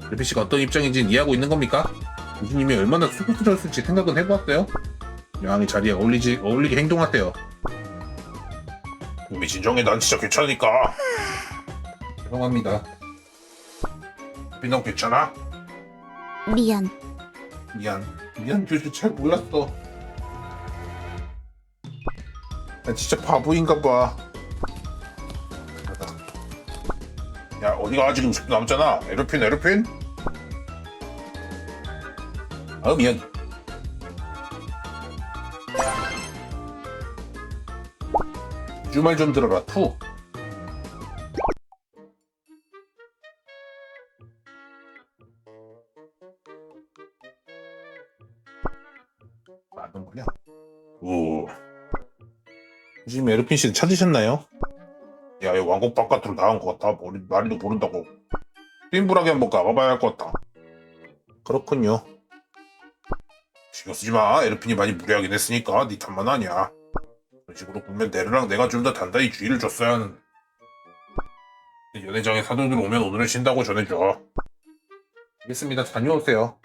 에르핀씨가 어떤 입장인지는 이해하고 있는 겁니까? 교수님이 얼마나 수고스러웠을지 생각은 해보았어요? 여왕의 자리에 어울리게 행동하세요. 우미 진정해. 난 진짜 괜찮으니까. 죄송합니다. 너 괜찮아?
미안.
미안 교주 잘 몰랐어. 난 진짜 바보인가 봐. 야 어디가 지금 10분 남았잖아. 에르핀? 미안. 교주 말 좀 들어라. 투. 하는 거냐? 오. 지금 에르핀 씨는 찾으셨나요? 야, 이 왕국 바깥으로 나온 것 같아. 말도 모른다고. 띵불하게 한번 가봐야 할 것 같다. 그렇군요. 신경 쓰지 마. 에르핀이 많이 무리하긴 했으니까 네 탓만 아니야. 그런 식으로 보면 네르랑 내가 좀 더 단단히 주의를 줬어야 하는. 연회장에 사돈들 오면 오늘은 쉰다고 전해줘. 알겠습니다. 다녀오세요.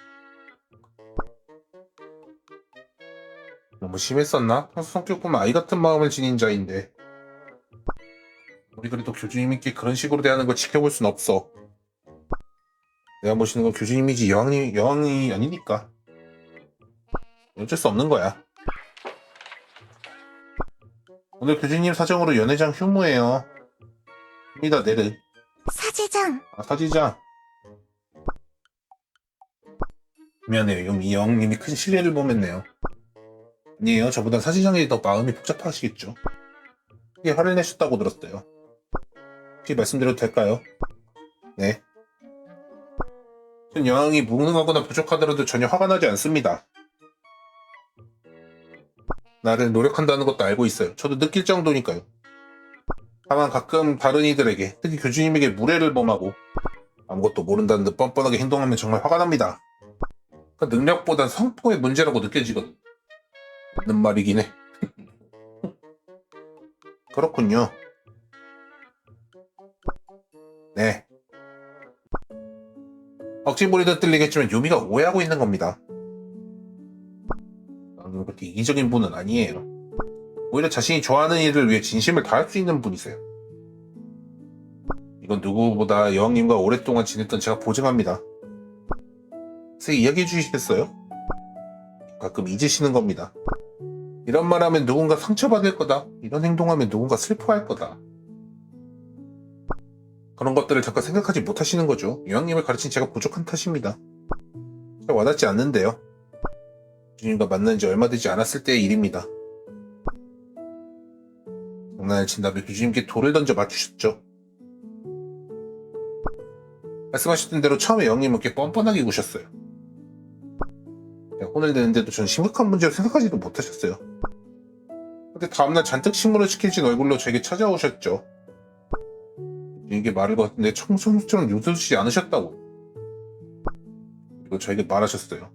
너무 심했었나? 평소 성격 보면 아이 같은 마음을 지닌 자인데. 우리 그래도 교주님께 그런 식으로 대하는 걸 지켜볼 순 없어. 내가 모시는 건 교주님이지 여왕이 아니니까. 어쩔 수 없는 거야. 오늘 교주님 사정으로 연회장 휴무예요. 입니다, 네르.
사제장,
아, 사지장. 미안해요. 이 여왕님이 큰 실례를 범했네요. 아니에요. 저보다 사지장이 더 마음이 복잡하시겠죠. 크게 화를 내셨다고 들었어요. 혹시 말씀드려도 될까요? 네. 전 여왕이 무능하거나 부족하더라도 전혀 화가 나지 않습니다. 나를 노력한다는 것도 알고 있어요. 저도 느낄 정도니까요. 다만 가끔 다른 이들에게, 특히 교주님에게 무례를 범하고 아무것도 모른다는 듯 뻔뻔하게 행동하면 정말 화가 납니다. 그 능력보단 성품의 문제라고 느껴지거든. 맞는 말이긴 해. 그렇군요. 네. 억지 부리듯 들리겠지만 유미가 오해하고 있는 겁니다. 나는 그렇게 이기적인 분은 아니에요. 오히려 자신이 좋아하는 일을 위해 진심을 다할 수 있는 분이세요. 이건 누구보다 여왕님과 오랫동안 지냈던 제가 보증합니다. 새 이야기해 주시겠어요? 가끔 잊으시는 겁니다. 이런 말 하면 누군가 상처받을 거다. 이런 행동하면 누군가 슬퍼할 거다. 그런 것들을 잠깐 생각하지 못하시는 거죠. 여왕님을 가르친 제가 부족한 탓입니다. 잘 와닿지 않는데요. 주님과 만난 지 얼마 되지 않았을 때의 일입니다. 장난을 친다며 교주님께 돌을 던져 맞추셨죠. 말씀하셨던 대로 처음에 여왕님은 꽤 뻔뻔하게 구셨어요. 혼을 내는데도 전 심각한 문제로 생각하지도 못하셨어요. 근데 다음날 잔뜩 식물을 지켜진 얼굴로 저에게 찾아오셨죠. 이게 말을 걸었는데 청소년처럼 요두지 않으셨다고. 그리고 저에게 말하셨어요.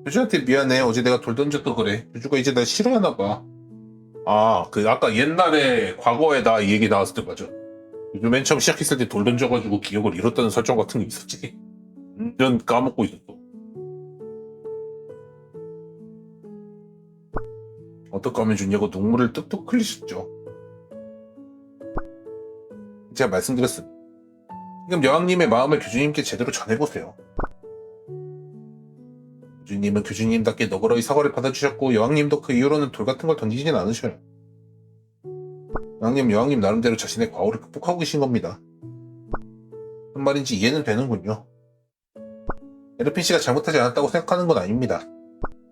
교주한테 미안해. 어제 내가 돌 던져도 그래. 교주가 이제 날 싫어하나봐. 아, 아까 옛날에 과거에다 이 얘기 나왔을 때 맞아. 요즘 맨 처음 시작했을 때 돌 던져가지고 기억을 잃었다는 설정 같은 게 있었지. 완전 까먹고 있었어. 어떻게 하면 좋냐고 눈물을 뚝뚝 흘리셨죠. 제가 말씀드렸습니다. 지금 여왕님의 마음을 교주님께 제대로 전해보세요. 교주님은 교주님답게 너그러이 사과를 받아주셨고 여왕님도 그 이후로는 돌 같은 걸 던지진 않으셔요. 여왕님 나름대로 자신의 과오를 극복하고 계신 겁니다. 무슨 말인지 이해는 되는군요. 에르핀 씨가 잘못하지 않았다고 생각하는 건 아닙니다.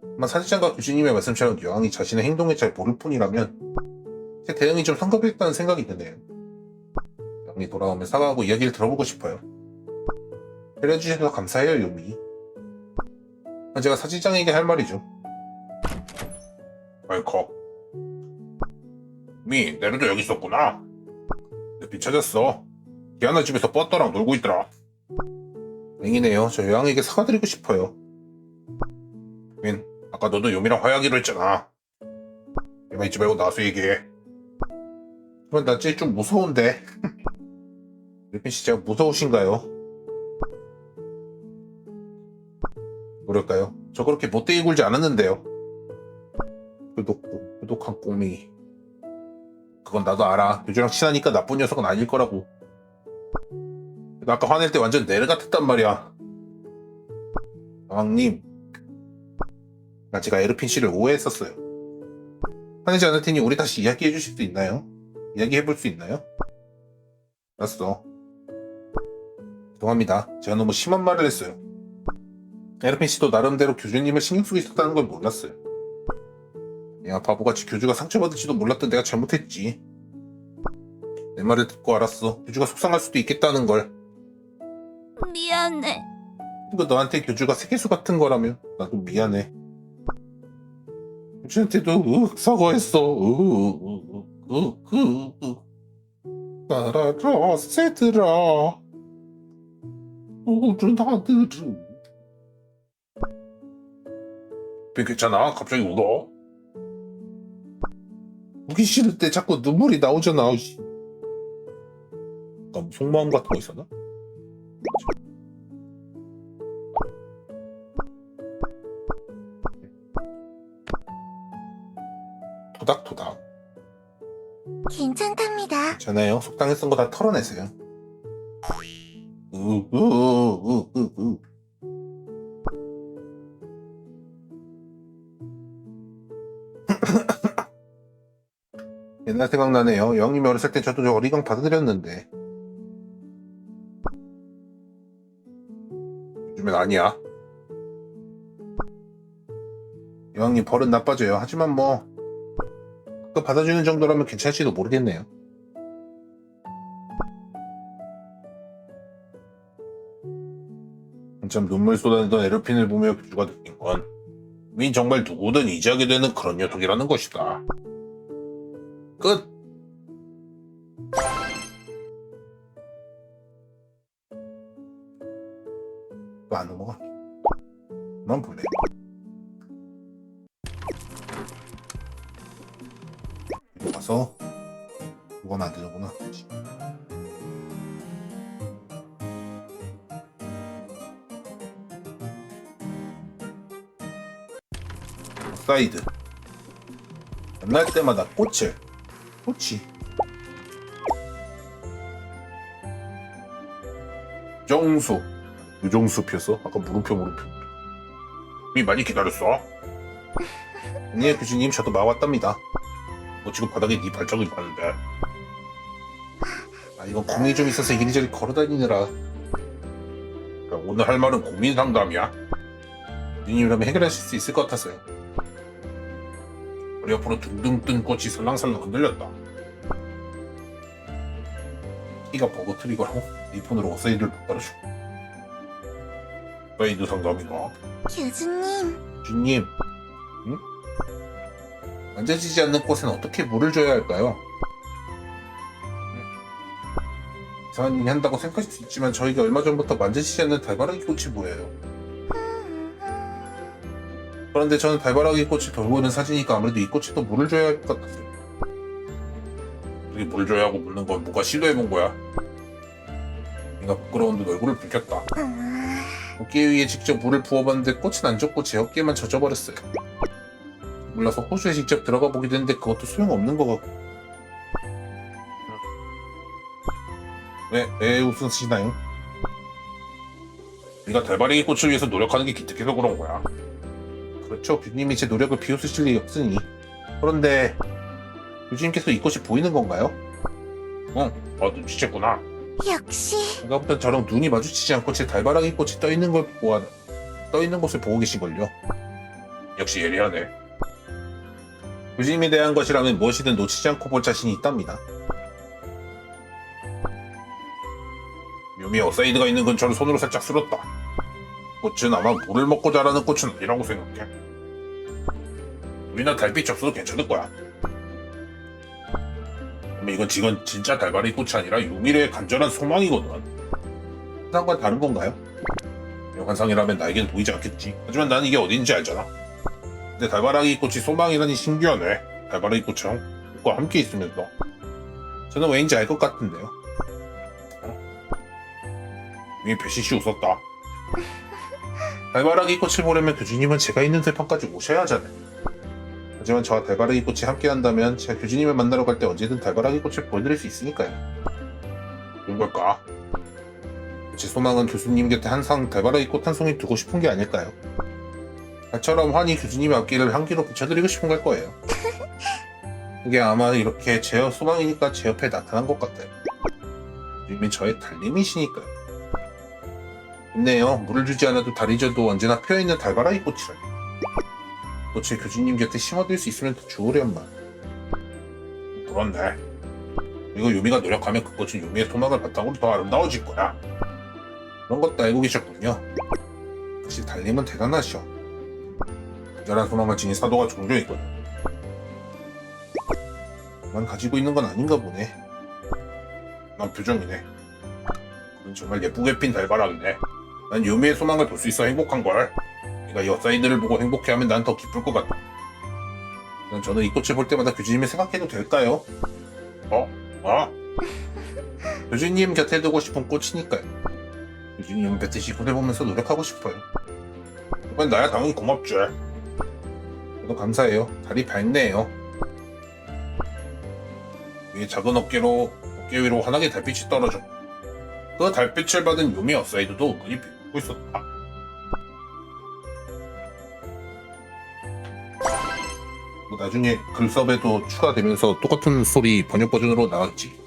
하지만 사지장과 교주님의 말씀처럼 여왕이 자신의 행동을 잘 모를 뿐이라면 제 대응이 좀 성급했다는 생각이 드네요. 여왕이 돌아오면 사과하고 이야기를 들어보고 싶어요. 배려해주셔서 감사해요, 요미. 제가 사지장에게 할 말이죠. 컬컥. 미, 내려도 여기 있었구나. 에르핀 찾았어. 디아나 집에서 뻗더랑 놀고 있더라. 다행이네요. 저 여왕에게 사과드리고 싶어요. 민, 아까 너도 요미랑 화해하기로 했잖아. 얘만 잊지 말고 나와서 얘기해. 그럼 나 진짜 좀 무서운데. 에르핀 씨 제가 무서우신가요? 뭐랄까요? 저 그렇게 못되게 굴지 않았는데요. 표독한 꼬미. 그건 나도 알아. 교주랑 친하니까 나쁜 녀석은 아닐 거라고. 나 아까 화낼 때 완전 내르 같았단 말이야. 여왕님, 제가 에르핀 씨를 오해했었어요. 화내지 않을 테니 우리 다시 이야기해 주실 수 있나요? 이야기해 볼 수 있나요? 알았어. 죄송합니다. 제가 너무 심한 말을 했어요. 에르핀 씨도 나름대로 교주님을 신경 쓰고 있었다는 걸 몰랐어요. 야, 바보같이 교주가 상처받을지도 몰랐던 내가 잘못했지. 내 말을 듣고 알았어. 교주가 속상할 수도 있겠다는 걸.
미안해.
이거 너한테 교주가 세계수 같은 거라면 나도 미안해. 교주한테도 사과했어. 따라라 새들아. 우리 아들은. 괜찮아? 갑자기 울어? 우기 싫을 때 자꾸 눈물이 나오잖아. 약간 속마음 같은 거 있었나? 토닥토닥.
괜찮답니다.
괜찮아요. 속상해 쓴 거 다 털어내세요. 옛날 생각나네요. 영님이 어렸을 때 저도 저 어리광 받아들였는데 요즘엔 아니야. 영님 버릇 나빠져요. 하지만 뭐 그거 받아주는 정도라면 괜찮을지도 모르겠네요. 한참 눈물 쏟아내던 에르핀을 보며 교주가 느낀 건 민 정말 누구든 의지하게 되는 그런 녀석이라는 것이다. 끝. 또 안 넘어가. 난 볼래. 이거 가서 이건 안 되는구나. 사이드. 만날 때마다 꽃이 유정수 피었어? 아까 물음표 미 많이 기다렸어? 아니에요 교수님, 저도 막 왔답니다. 너 지금 바닥에 네 발자국이 많은데. 아, 이건 고민이 좀 있어서 이리저리 걸어다니느라. 그러니까 오늘 할 말은 고민 상담이야. 교수님이라면 해결하실 수 있을 것 같아서요. 우리 옆으로 둥둥 뜬 꽃이 살랑살랑 흔들렸다. 키가 버그 트리거라고 네 폰으로 어사이드를 따라주고. 어사이드 상담이가.
교주님,
주님, 응? 만져지지 않는 꽃은 어떻게 물을 줘야 할까요? 이상한 일 한다고 생각하실 수 있지만 저희가 얼마 전부터 만져지지 않는 달바라기 꽃이 보여요. 그런데 저는 달바라기 꽃이 돌고 있는 사진이니까 아무래도 이 꽃이 또 물을 줘야 할 것 같았어요. 이게 물 줘야 하고 묻는 건 뭐가 시도해본 거야? 내가 부끄러운 듯 얼굴을 붉혔다. 어깨 위에 직접 물을 부어봤는데 꽃은 안 젖고 제 어깨만 젖어버렸어요. 몰라서 호수에 직접 들어가 보기도 했는데 그것도 소용없는 것 같고. 왜 웃으시나요? 우리가 달바라기 꽃을 위해서 노력하는 게 기특해서 그런 거야. 그렇죠. 교주님이 제 노력을 비웃으실 일이 없으니. 그런데 교주님께서 이 꽃이 보이는 건가요? 눈치챘구나.
역시
아까부터 저랑 눈이 마주치지 않고 제 달바라기 꽃이 떠있는 곳을 보고 계신걸요. 역시 예리하네. 교주님에 대한 것이라면 무엇이든 놓치지 않고 볼 자신이 있답니다. 묘미 어사이드가 있는 근처를 손으로 살짝 쓸었다. 꽃은 아마 물을 먹고 자라는 꽃은 아니라고 생각해. 우리나 달빛이 없어도 괜찮을 거야. 그럼 이건 지금 진짜 달바라기 꽃이 아니라 유미래의 간절한 소망이거든. 환상과 다른 건가요? 환상이라면 나에겐 보이지 않겠지. 하지만 나는 이게 어딘지 알잖아. 근데 달바라기 꽃이 소망이라니 신기하네. 달바라기 꽃이랑 꽃과 함께 있으면서. 저는 왜인지 알 것 같은데요. 이미 배시시 웃었다. 달바라기 꽃을 보려면 교주님은 제가 있는 들판까지 오셔야 하잖아요. 하지만 저와 달바라기 꽃이 함께 한다면 제가 교주님을 만나러 갈 때 언제든 달바라기 꽃을 보여드릴 수 있으니까요. 그런 걸까? 제 소망은 교수님 곁에 항상 달바라기 꽃 한 송이 두고 싶은 게 아닐까요? 달처럼 환히 교수님의 앞길을 향기로 비춰드리고 싶은 걸 거예요. 이게 아마 이렇게 제 소망이니까 제 옆에 나타난 것 같아요. 교주님이 저의 달님이시니까요. 좋네요. 물을 주지 않아도 달이 져도 언제나 피어있는 달바라기 꽃이라니. 꽃을 교주님 곁에 심어둘 수 있으면 더 좋으련만. 그렇네. 그리고 유미가 노력하면 그 꽃은 유미의 소망을 바탕으로 더 아름다워질 거야. 그런 것도 알고 계셨군요. 역시 달님은 대단하셔. 특별한 소망을 지닌 사도가 종종 있거든. 나만 가지고 있는 건 아닌가 보네. 난 표정이네. 넌 정말 예쁘게 핀 달바람이네. 난 유미의 소망을 볼 수 있어 행복한걸. 네가 여사이들을 보고 행복해하면 난 더 기쁠 것 같아. 난 저는 이 꽃을 볼 때마다 교주님을 생각해도 될까요? 교주님 곁에 두고 싶은 꽃이니까요. 교주님 뱉듯이 보내보면서 노력하고 싶어요. 이건 나야 당연히 고맙지. 저도 감사해요. 달이 밝네요. 위에 작은 어깨 위로 환하게 달빛이 떨어져. 그 달빛을 받은 요미 어사이드도 은근히 비웃고 있었다. 뭐 나중에 글섭에도 추가되면서 똑같은 소리 번역 버전으로 나왔지.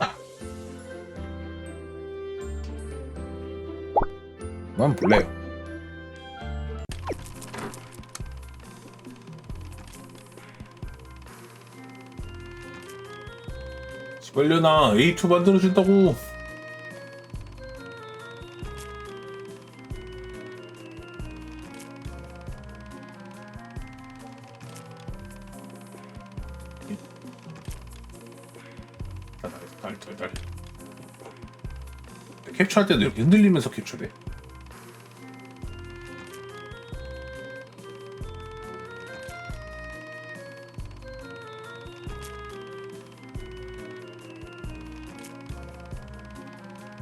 난 몰라요. 시발려나 A2 만들어준다고. 달. 캡처할 때도 이렇게 흔들리면서 캡처돼.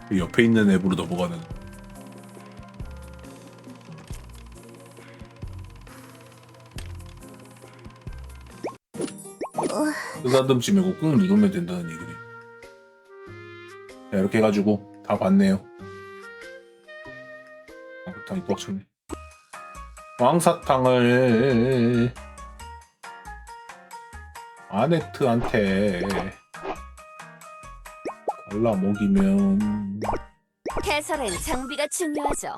그 옆에 있는 앱으로 넘어가는. 쓰다듬지 말고 꾹 누르면 된다는 얘기네. 자, 이렇게 해가지고 다 봤네요. 왕사탕이 꽉 찼네. 왕사탕을 아네트한테 골라 먹이면
해설엔 장비가 중요하죠.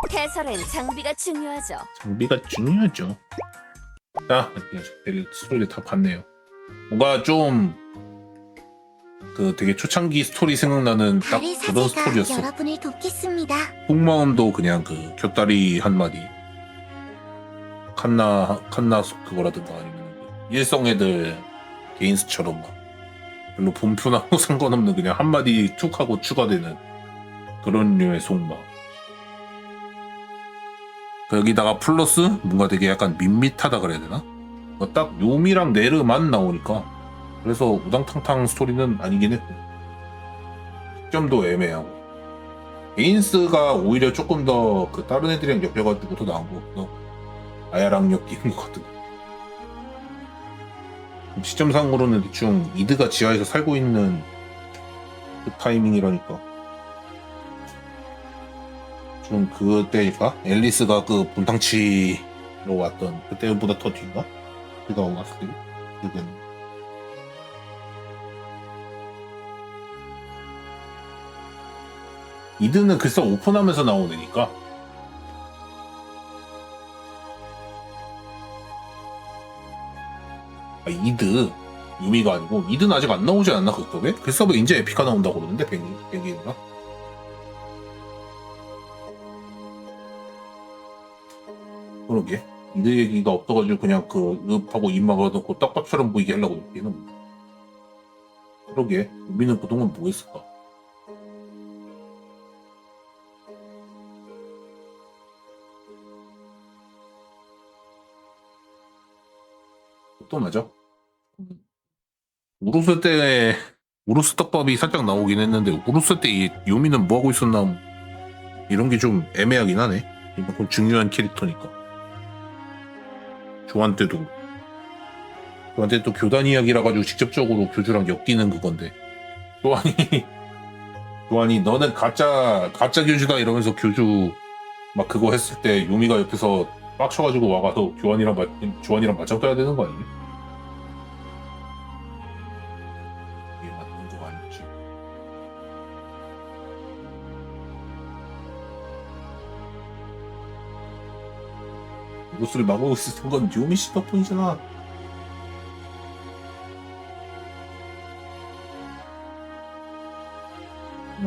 해설엔 장비가 중요하죠.
장비가 중요하죠. 자, 스토리 다 봤네요. 뭔가 좀 그 되게 초창기 스토리 생각나는 딱
달의
그런
사제가
스토리였어.
여러분을 돕겠습니다.
속마음도 그냥 그 곁다리 한 마디, 칸나 그거라든가 아니면 일성 애들 개인스처럼 막 별로 본편하고 상관없는 그냥 한 마디 툭 하고 추가되는 그런 류의 속마음. 여기다가 플러스 뭔가 되게 약간 밋밋하다 그래야 되나? 딱 요미랑 네르만 나오니까 그래서 우당탕탕 스토리는 아니긴 했고 시점도 애매하고 에인스가 오히려 조금 더 그 다른 애들이랑 엮여가지고 더 나은 것 같고 아야랑 엮이는 것 같은 시점상으로는 대충 이드가 지하에서 살고 있는 그 타이밍이라니까 좀 그때일까? 앨리스가 그 분탕치로 왔던 그때보다 더 뒤인가? 그가 왔을 때 그때는 이드는 글쎄 오픈하면서 나온 애니까 이드 유미가 아니고 이드는 아직 안 나오지 않나 그급에? 글쎄 이제 에피카 나온다고 그러는데 뱅기인가? 그러게 이드 얘기가 없어가지고 그냥 그 읍하고 입 막아놓고 떡밥처럼 보이게 하려고 얘기는 그러게 유미는 그동안 뭐 했을까? 또 맞아. 우루스 떡밥이 살짝 나오긴 했는데 우루스 때 요미는 뭐 하고 있었나 이런 게 좀 애매하긴 하네. 이만큼 중요한 캐릭터니까. 조한 때도 또 교단 이야기라 가지고 직접적으로 교주랑 엮이는 그건데 조한이 너는 가짜 교주다 이러면서 교주 막 그거 했을 때 요미가 옆에서 빡쳐가지고 와가서 조한이랑 맞짱 떠야 되는 거 아니에요? 이게 맞는 거 아니지? 우루스를 막고 있었던 건 요미 씨 덕분이잖아.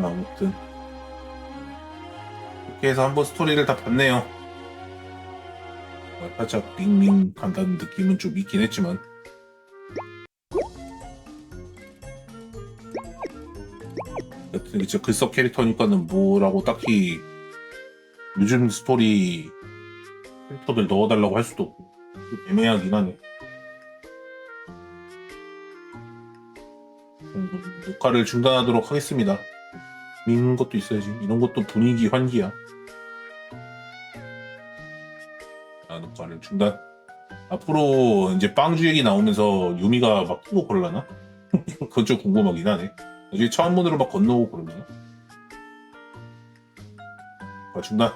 아무튼 이렇게 해서 한번 스토리를 다 봤네요. 살짝 링링 간다는 느낌은 좀 있긴 했지만 여튼 진짜 글섭 캐릭터니까는 뭐라고 딱히 요즘 스토리 캐릭터들 넣어달라고 할 수도 없고 좀 애매하긴 하네. 녹화를 중단하도록 하겠습니다. 재밌는 것도 있어야지. 이런 것도 분위기 환기야. 녹화를 중단. 앞으로 이제 빵주 얘기 나오면서 유미가 막 끼고 그러려나? 그건 좀 궁금하긴 하네. 나중에 차원문으로 막 건너오고 그러면. 중단.